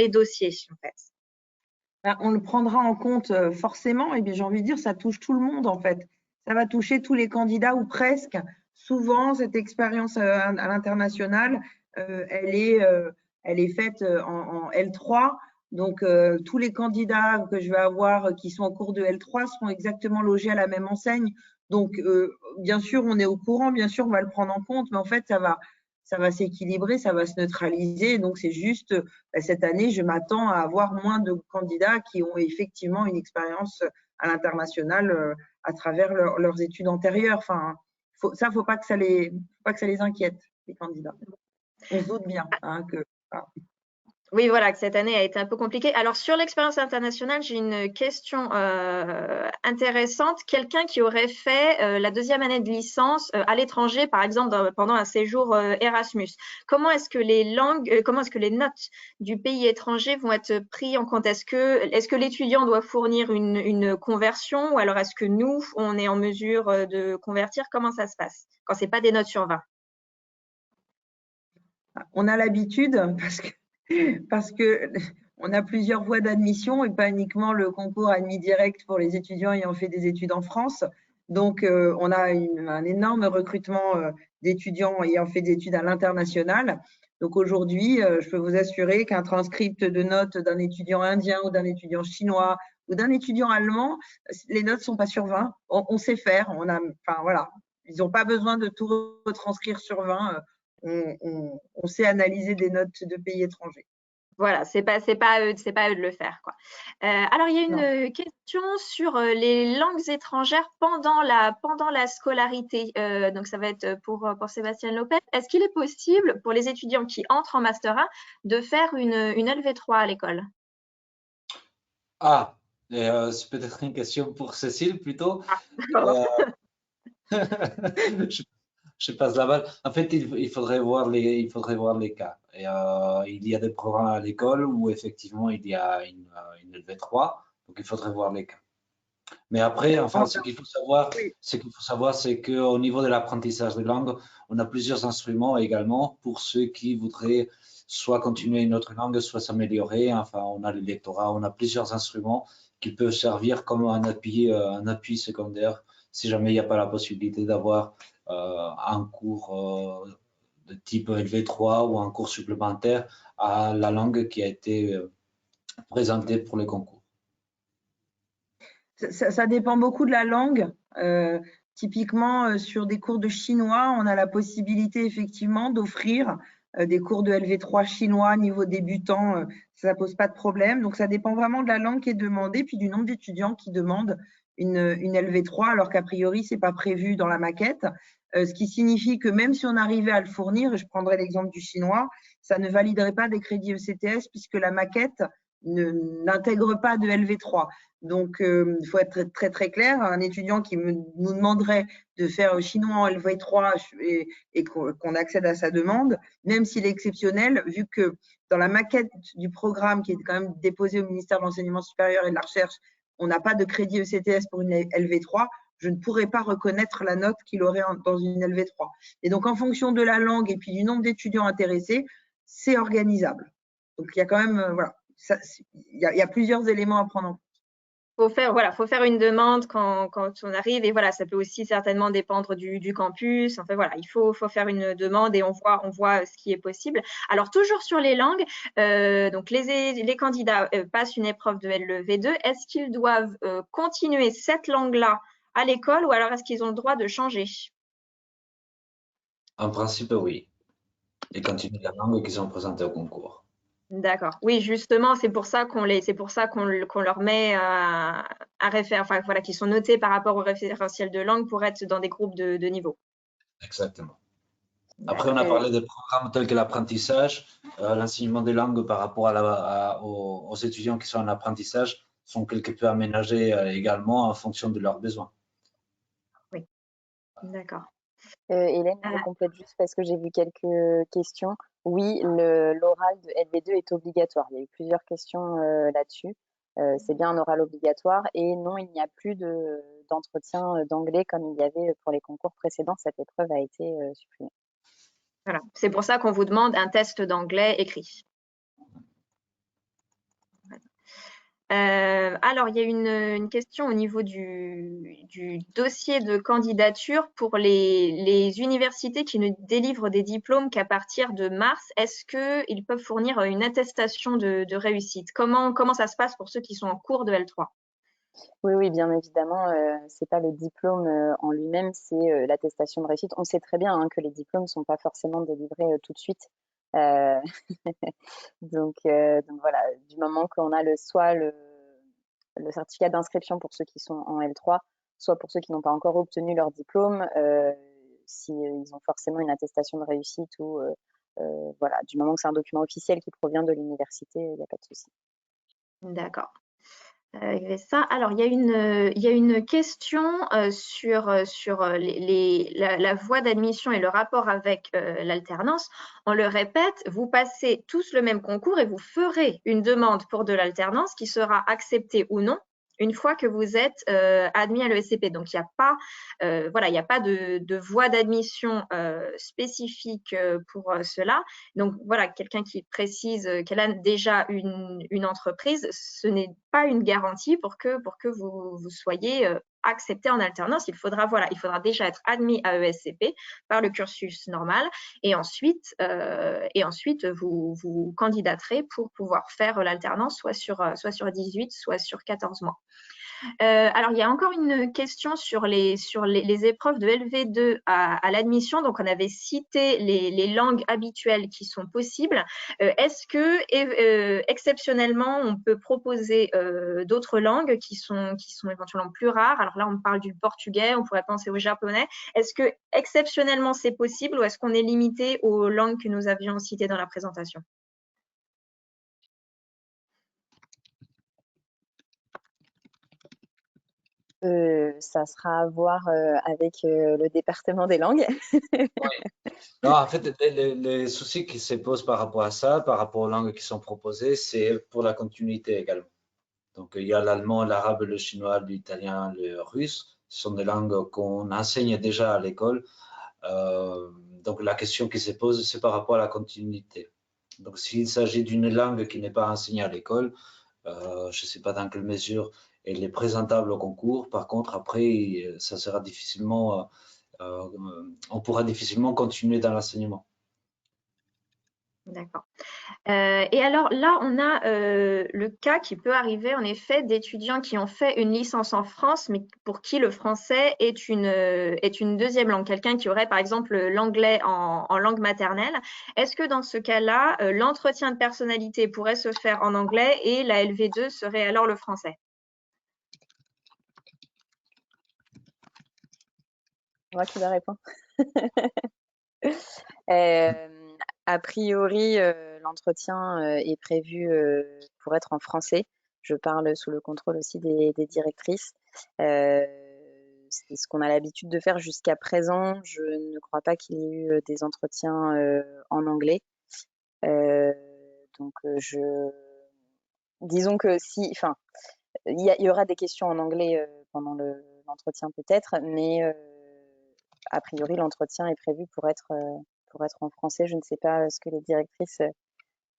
dossiers, en fait? On le prendra en compte forcément, et bien j'ai envie de dire, ça touche tout le monde en fait. Ça va toucher tous les candidats ou presque. Souvent, cette expérience à l'international, elle est faite en L3. Donc, tous les candidats que je vais avoir qui sont en cours de L3 seront exactement logés à la même enseigne. Donc, bien sûr, on est au courant, bien sûr, on va le prendre en compte, mais en fait, ça va s'équilibrer, ça va se neutraliser. Donc, c'est juste, cette année, je m'attends à avoir moins de candidats qui ont effectivement une expérience à l'international à travers leurs études antérieures. Enfin, faut pas que ça les inquiète, les candidats. On se doute bien que. Voilà. Oui, voilà, que cette année a été un peu compliquée. Alors, sur l'expérience internationale, j'ai une question intéressante. Quelqu'un qui aurait fait la 2e année de licence à l'étranger, par exemple, pendant un séjour Erasmus. Comment est-ce que les notes du pays étranger vont être prises en compte? Est-ce que l'étudiant doit fournir une conversion ou alors est-ce que nous, on est en mesure de convertir? Comment ça se passe quand ce n'est pas des notes sur 20? On a l'habitude parce que on a plusieurs voies d'admission et pas uniquement le concours admis direct pour les étudiants ayant fait des études en France. Donc, on a un énorme recrutement d'étudiants ayant fait des études à l'international. Donc, aujourd'hui, je peux vous assurer qu'un transcript de notes d'un étudiant indien ou d'un étudiant chinois ou d'un étudiant allemand, les notes ne sont pas sur 20. On sait faire. Enfin, voilà. Ils n'ont pas besoin de tout retranscrire sur 20. On sait analyser des notes de pays étrangers. Voilà, c'est pas à eux de le faire, quoi. Alors, il y a une question sur les langues étrangères pendant la scolarité. Donc, ça va être pour Sébastien Lopez. Est-ce qu'il est possible pour les étudiants qui entrent en Master 1 de faire une LV3 à l'école? C'est peut-être une question pour Cécile plutôt. Je passe la balle. En fait, il faudrait voir les cas. Et, il y a des programmes à l'école où effectivement il y a une LV3, donc il faudrait voir les cas. Mais après, enfin, ce qu'il faut savoir, c'est qu'au niveau de l'apprentissage de langue, on a plusieurs instruments également pour ceux qui voudraient soit continuer une autre langue, soit s'améliorer. Enfin, on a le lectorat, on a plusieurs instruments qui peut servir comme un appui secondaire si jamais il n'y a pas la possibilité d'avoir un cours de type LV3 ou un cours supplémentaire à la langue qui a été présentée pour le concours. Ça dépend beaucoup de la langue. Typiquement, sur des cours de chinois, on a la possibilité effectivement d'offrir des cours de LV3 chinois niveau débutant. Ça pose pas de problème. Donc, ça dépend vraiment de la langue qui est demandée, puis du nombre d'étudiants qui demandent une LV3, alors qu'a priori, c'est pas prévu dans la maquette. Ce qui signifie que même si on arrivait à le fournir, et je prendrai l'exemple du chinois, ça ne validerait pas des crédits ECTS puisque la maquette n'intègre pas de LV3. Donc, il faut être très clair. Un étudiant qui nous demanderait de faire chinois en LV3 et qu'on accède à sa demande, même s'il est exceptionnel, vu que dans la maquette du programme qui est quand même déposée au ministère de l'Enseignement supérieur et de la Recherche, on n'a pas de crédit ECTS pour une LV3, je ne pourrais pas reconnaître la note qu'il aurait dans une LV3. Et donc, en fonction de la langue et puis du nombre d'étudiants intéressés, c'est organisable. Donc, il y a quand même, voilà, il y a plusieurs éléments à prendre en compte. Faut faire une demande quand on arrive, et voilà, ça peut aussi certainement dépendre du campus. Enfin voilà, il faut faire une demande et on voit ce qui est possible. Alors toujours sur les langues, donc les candidats passent une épreuve de LEV2. Est-ce qu'ils doivent continuer cette langue-là à l'école ou alors est-ce qu'ils ont le droit de changer? En principe, oui. Et continuer la langue qu'ils ont présentée au concours. D'accord. Oui, justement, c'est pour ça qu'on leur met à référer, enfin voilà, qui sont notés par rapport au référentiel de langue pour être dans des groupes de niveau. Exactement. Après, on a parlé des programmes tels que l'apprentissage, l'enseignement des langues par rapport aux étudiants qui sont en apprentissage sont quelque peu aménagés également en fonction de leurs besoins. Oui, d'accord. Hélène, je complète juste parce que j'ai vu quelques questions. Oui, l'oral de LV2 est obligatoire. Il y a eu plusieurs questions là-dessus. C'est bien un oral obligatoire. Et non, il n'y a plus d'entretien d'anglais comme il y avait pour les concours précédents. Cette épreuve a été supprimée. Voilà, c'est pour ça qu'on vous demande un test d'anglais écrit. Alors, il y a une question au niveau du dossier de candidature pour les universités qui ne délivrent des diplômes qu'à partir de mars. Est-ce qu'ils peuvent fournir une attestation de réussite? Comment ça se passe pour ceux qui sont en cours de L3? Oui, bien évidemment, c'est pas le diplôme en lui-même, c'est l'attestation de réussite. On sait très bien que les diplômes ne sont pas forcément délivrés tout de suite. Donc voilà, du moment qu'on a soit le certificat d'inscription pour ceux qui sont en L3, soit pour ceux qui n'ont pas encore obtenu leur diplôme, s'ils ont forcément une attestation de réussite ou voilà, du moment que c'est un document officiel qui provient de l'université, il n'y a pas de souci. D'accord. Ça. Alors, il y a une question sur la voie d'admission et le rapport avec l'alternance. On le répète, vous passez tous le même concours et vous ferez une demande pour de l'alternance qui sera acceptée ou non une fois que vous êtes admis à l'ESCP. Donc, il n'y a pas, il n'y a pas de voie d'admission spécifique pour cela. Donc, voilà, quelqu'un qui précise qu'elle a déjà une entreprise, ce n'est pas une garantie pour que vous soyez accepté en alternance. Il faudra déjà être admis à ESCP par le cursus normal et ensuite vous candidaterez pour pouvoir faire l'alternance soit sur 18, soit sur 14 mois. Alors, il y a encore une question sur les épreuves de LV2 à l'admission. Donc, on avait cité les langues habituelles qui sont possibles. Est-ce que, exceptionnellement, on peut proposer d'autres langues qui sont éventuellement plus rares? Alors là, on parle du portugais, on pourrait penser au japonais. Est-ce que, exceptionnellement, c'est possible ou est-ce qu'on est limité aux langues que nous avions citées dans la présentation? Ça sera à voir avec le département des langues. Oui. Non, en fait, les soucis qui se posent par rapport à ça, par rapport aux langues qui sont proposées, c'est pour la continuité également. Donc, il y a l'allemand, l'arabe, le chinois, l'italien, le russe. Ce sont des langues qu'on enseigne déjà à l'école. Donc, la question qui se pose, c'est par rapport à la continuité. Donc, s'il s'agit d'une langue qui n'est pas enseignée à l'école, je ne sais pas dans quelle mesure elle est présentable au concours. Par contre, après, ça sera difficilement, on pourra difficilement continuer dans l'enseignement. D'accord. Et alors là, on a le cas qui peut arriver en effet d'étudiants qui ont fait une licence en France, mais pour qui le français est une deuxième langue. Quelqu'un qui aurait par exemple l'anglais en langue maternelle. Est-ce que dans ce cas-là, l'entretien de personnalité pourrait se faire en anglais et la LV2 serait alors le français? Moi qui dois répondre. A priori, l'entretien est prévu pour être en français. Je parle sous le contrôle aussi des directrices. C'est ce qu'on a l'habitude de faire jusqu'à présent. Je ne crois pas qu'il y ait eu des entretiens en anglais. Donc, disons que si, enfin, il y aura des questions en anglais pendant l'entretien peut-être, mais a priori, l'entretien est prévu pour être en français. Je ne sais pas ce que les directrices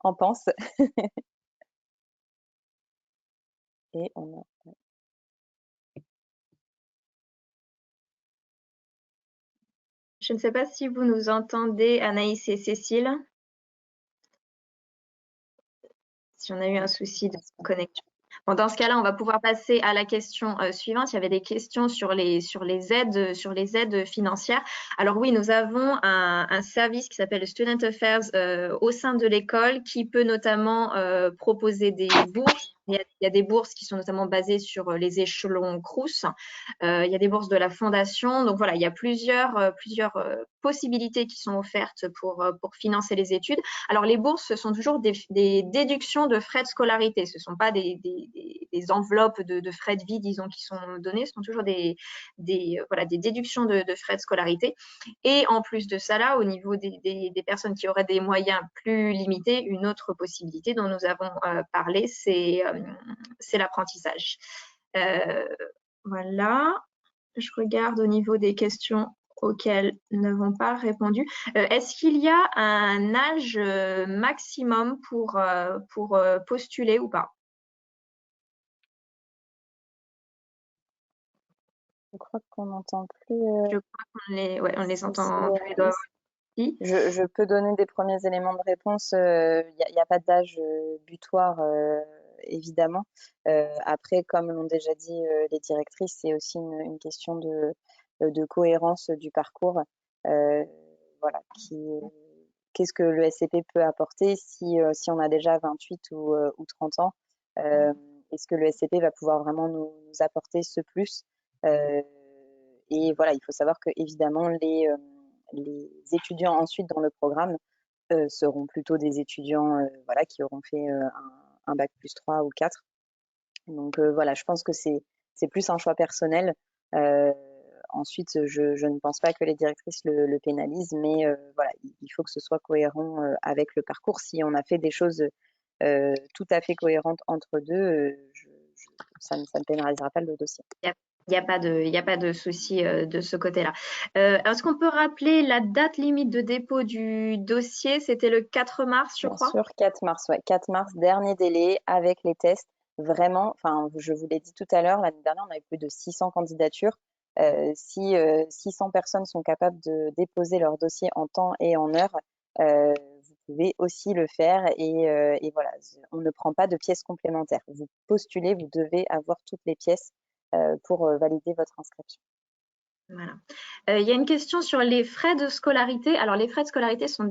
en pensent. Et on a... Je ne sais pas si vous nous entendez, Anaïs et Cécile. Si on a eu un souci de connexion. Bon, dans ce cas-là, on va pouvoir passer à la question suivante. Il y avait des questions sur les aides financières. Alors oui, nous avons un service qui s'appelle Student Affairs au sein de l'école qui peut notamment proposer des bourses. Il y a des bourses qui sont notamment basées sur les échelons Crous. Il y a des bourses de la fondation. Donc voilà, il y a plusieurs possibilités qui sont offertes pour financer les études. Alors les bourses, ce sont toujours des déductions de frais de scolarité. Ce ne sont pas des enveloppes de frais de vie, disons, qui sont données. Ce sont toujours des déductions de frais de scolarité. Et en plus de ça, là, au niveau des personnes qui auraient des moyens plus limités, une autre possibilité dont nous avons parlé, c'est l'apprentissage. Voilà. Je regarde au niveau des questions auxquelles nous n'avons pas répondu. Est-ce qu'il y a un âge maximum pour postuler ou pas? Je crois qu'on n'entend plus. Je crois qu'on les entend plus. Je peux donner des premiers éléments de réponse. Il n'y a pas d'âge butoir, évidemment. Après, comme l'ont déjà dit les directrices, c'est aussi une question de cohérence du parcours. Voilà, qu'est-ce que le SCP peut apporter si on a déjà 28 ou 30 ans? Est-ce que le SCP va pouvoir vraiment nous apporter ce plus? Et voilà, il faut savoir que évidemment les étudiants ensuite dans le programme seront plutôt des étudiants voilà, qui auront fait un bac plus 3 ou 4. Donc voilà, je pense que c'est plus un choix personnel. Ensuite, je ne pense pas que les directrices le pénalisent, mais voilà, il faut que ce soit cohérent avec le parcours. Si on a fait des choses tout à fait cohérentes entre deux, ça ne pénalisera pas le dossier. Il n'y a pas de souci de ce côté-là. Est-ce qu'on peut rappeler la date limite de dépôt du dossier? C'était le 4 mars, je crois. Bien sûr, 4 mars, ouais. 4 mars, dernier délai avec les tests. Vraiment, enfin, je vous l'ai dit tout à l'heure, l'année dernière, on avait plus de 600 candidatures. Si 600 personnes sont capables de déposer leur dossier en temps et en heure, vous pouvez aussi le faire. Et voilà, on ne prend pas de pièces complémentaires. Vous postulez, vous devez avoir toutes les pièces pour valider votre inscription. Voilà. Il y a une question sur les frais de scolarité. Alors, les frais de scolarité sont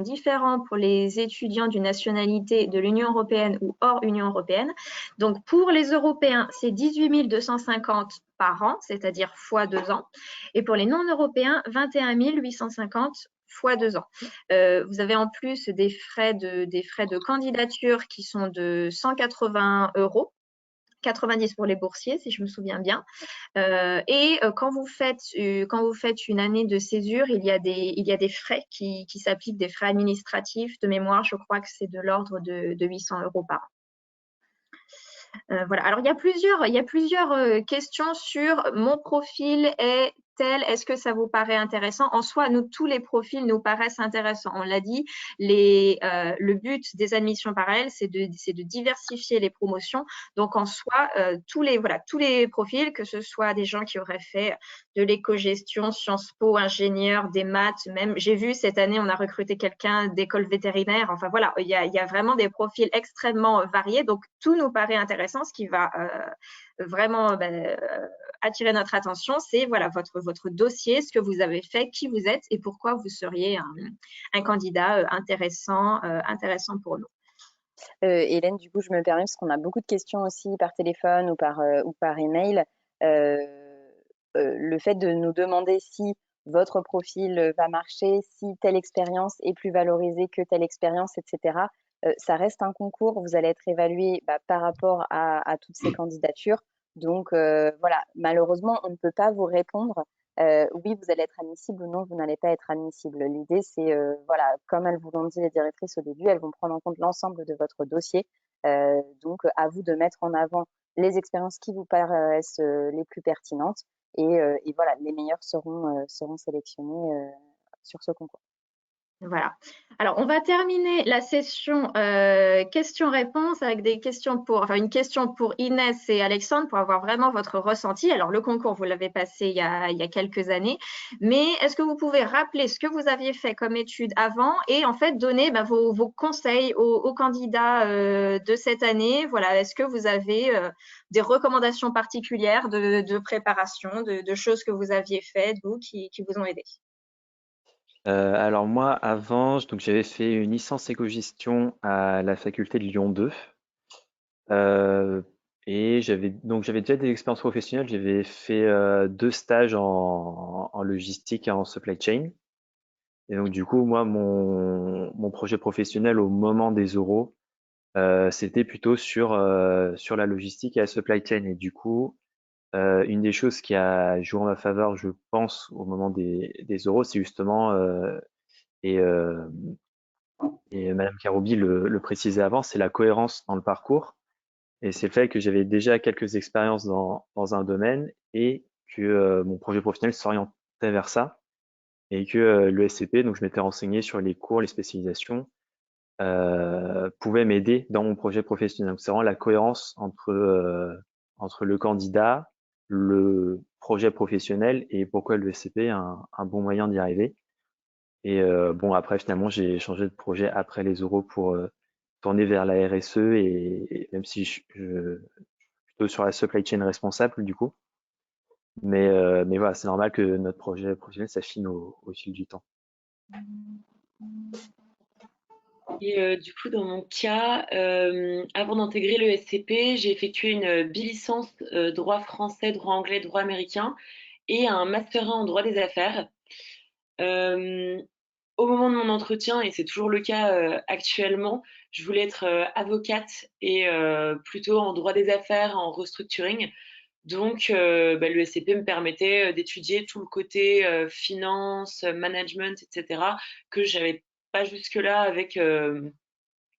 différents pour les étudiants d'une nationalité de l'Union européenne ou hors Union européenne. Donc, pour les Européens, c'est 18 250 par an, c'est-à-dire fois 2 ans. Et pour les non-européens, 21 850 fois 2 ans. Vous avez en plus des frais de candidature qui sont de 180 €. 90 pour les boursiers, si je me souviens bien. Et quand vous faites une année de césure, il y a des frais qui s'appliquent, des frais administratifs. De mémoire, je crois que c'est de l'ordre de 800 € par an. Voilà. Alors, il y a plusieurs questions sur mon profil est tel, est-ce que ça vous paraît intéressant? En soi, nous, tous les profils nous paraissent intéressants. On l'a dit, le but des admissions parallèles, c'est de diversifier les promotions. Donc, en soi, tous les profils, que ce soit des gens qui auraient fait de l'éco-gestion, Sciences Po, ingénieurs, des maths, même, j'ai vu cette année, on a recruté quelqu'un d'école vétérinaire. Enfin, voilà, il y a vraiment des profils extrêmement variés. Donc, tout nous paraît intéressant. Ce qui va vraiment attirer notre attention, c'est voilà, votre dossier, ce que vous avez fait, qui vous êtes et pourquoi vous seriez un candidat intéressant pour nous. Hélène, du coup, je me permets parce qu'on a beaucoup de questions aussi par téléphone ou par email. Le fait de nous demander si votre profil va marcher, si telle expérience est plus valorisée que telle expérience, etc. Ça reste un concours. Vous allez être évalué par rapport à toutes ces candidatures. Donc, voilà, malheureusement, on ne peut pas vous répondre. Oui, vous allez être admissible ou non, vous n'allez pas être admissible. L'idée, c'est, voilà, comme elles vous l'ont dit les directrices au début, elles vont prendre en compte l'ensemble de votre dossier. Donc, à vous de mettre en avant les expériences qui vous paraissent les plus pertinentes. Et voilà, les meilleurs seront sélectionnés sur ce concours. Voilà. Alors, on va terminer la session questions-réponses avec une question pour Inès et Alexandre pour avoir vraiment votre ressenti. Alors, le concours, vous l'avez passé il y a quelques années, mais est-ce que vous pouvez rappeler ce que vous aviez fait comme études avant et en fait donner vos conseils aux candidats de cette année? Voilà, est-ce que vous avez des recommandations particulières de préparation, de choses que vous aviez faites, vous, qui vous ont aidé? Alors moi, avant, donc j'avais fait une licence éco-gestion à la faculté de Lyon 2. Et j'avais déjà des expériences professionnelles. J'avais fait 2 stages en logistique et en supply chain. Et donc du coup, moi, mon projet professionnel au moment des euros, c'était plutôt sur la logistique et la supply chain. Et du coup, une des choses qui a joué en ma faveur, je pense, au moment des euros, c'est justement et, euh, et Madame Karoubi le précisait avant, c'est la cohérence dans le parcours. Et c'est le fait que j'avais déjà quelques expériences dans un domaine et que mon projet professionnel s'orientait vers ça. Et que le SCP, donc je m'étais renseigné sur les cours, les spécialisations, pouvait m'aider dans mon projet professionnel. Donc c'est vraiment la cohérence entre le candidat, le projet professionnel et pourquoi le SCP est un bon moyen d'y arriver. Et bon, après, finalement, j'ai changé de projet après les euros pour tourner vers la RSE et même si je plutôt sur la supply chain responsable du coup. Mais voilà, c'est normal que notre projet professionnel s'affine au fil du temps. Et du coup, dans mon cas, avant d'intégrer le SCP, j'ai effectué une bilicence droit français, droit anglais, droit américain et un master 1 en droit des affaires. Au moment de mon entretien, et c'est toujours le cas actuellement, je voulais être avocate et plutôt en droit des affaires, en restructuring. Donc, le SCP me permettait d'étudier tout le côté finance, management, etc., que j'avais pas jusque-là avec.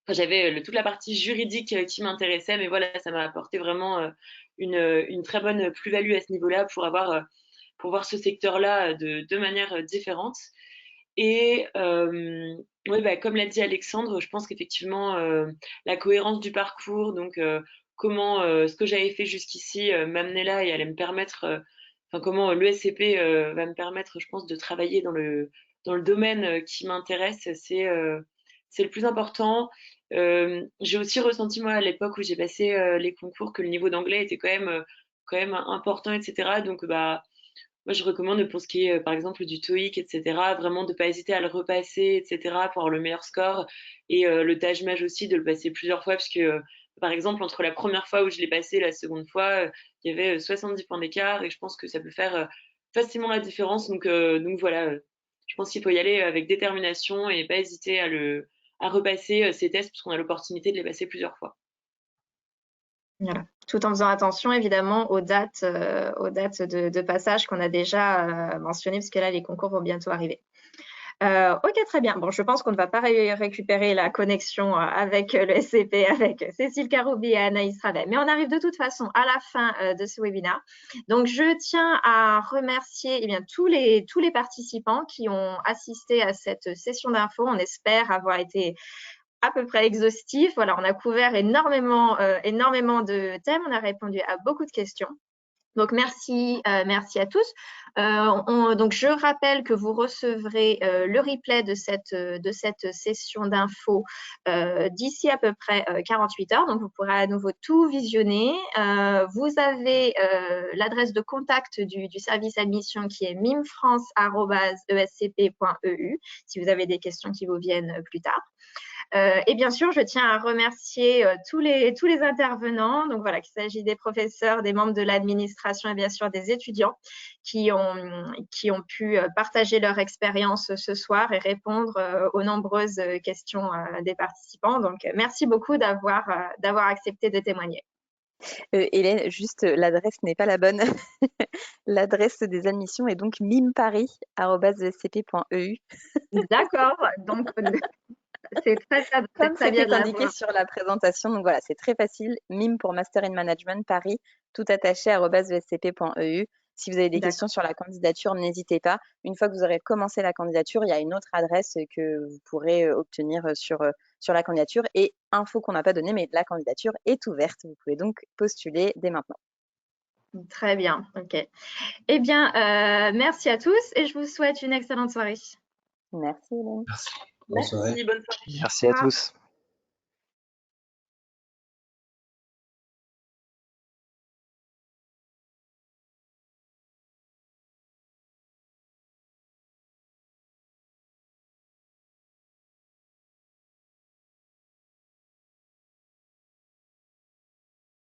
J'avais toute la partie juridique qui m'intéressait, mais voilà, ça m'a apporté vraiment une très bonne plus-value à ce niveau-là pour voir ce secteur-là de manière différente. Et ouais, comme l'a dit Alexandre, je pense qu'effectivement, la cohérence du parcours, donc comment ce que j'avais fait jusqu'ici m'amenait là et allait me permettre, enfin comment l'ESCP va me permettre, je pense, de travailler dans le domaine qui m'intéresse, c'est le plus important. J'ai aussi ressenti, moi, à l'époque où j'ai passé les concours, que le niveau d'anglais était quand même important, etc. Donc, bah, moi, je recommande pour ce qui est, par exemple, du TOEIC, etc., vraiment de ne pas hésiter à le repasser, etc., pour avoir le meilleur score. Et le TAJMAJ aussi, de le passer plusieurs fois, parce que, par exemple, entre la première fois où je l'ai passé et la seconde fois, il y avait 70 points d'écart, et je pense que ça peut faire facilement la différence. Donc voilà, je pense qu'il faut y aller avec détermination et pas hésiter à repasser ces tests, parce qu'on a l'opportunité de les passer plusieurs fois. Voilà. Tout en faisant attention évidemment aux dates de passage qu'on a déjà mentionnées, parce que là, les concours vont bientôt arriver. Ok, très bien. Bon, je pense qu'on ne va pas récupérer la connexion avec le SCP, avec Cécile Karoubi et Anaïs Ravet, mais on arrive de toute façon à la fin de ce webinaire. Donc, je tiens à remercier tous les participants qui ont assisté à cette session d'info. On espère avoir été à peu près exhaustif. Voilà, on a couvert énormément de thèmes, on a répondu à beaucoup de questions. Donc, merci à tous. Donc, je rappelle que vous recevrez le replay de cette session d'info d'ici à peu près 48 heures. Donc, vous pourrez à nouveau tout visionner. Vous avez l'adresse de contact du service admission qui est mimfrance@escp.eu si vous avez des questions qui vous viennent plus tard. Et bien sûr, je tiens à remercier tous les intervenants, donc voilà, qu'il s'agit des professeurs, des membres de l'administration et bien sûr des étudiants qui ont pu partager leur expérience ce soir et répondre aux nombreuses questions des participants. Donc, merci beaucoup d'avoir accepté de témoigner. Hélène, juste l'adresse n'est pas la bonne. L'adresse des admissions est donc mimparis@escp.eu. D'accord, donc c'est très Comme bien c'était de indiqué l'avoir. sur la présentation, donc voilà, c'est très facile. MIM pour Master in Management Paris, tout attaché @escp.eu. Si vous avez des questions sur la candidature, n'hésitez pas. Une fois que vous aurez commencé la candidature, il y a une autre adresse que vous pourrez obtenir sur la candidature. Et info qu'on n'a pas donnée, mais la candidature est ouverte. Vous pouvez donc postuler dès maintenant. Très bien, ok. Eh bien, merci à tous et je vous souhaite une excellente soirée. Merci Hélène. Merci. Bonne soirée. Merci, bonne soirée. Merci à tous.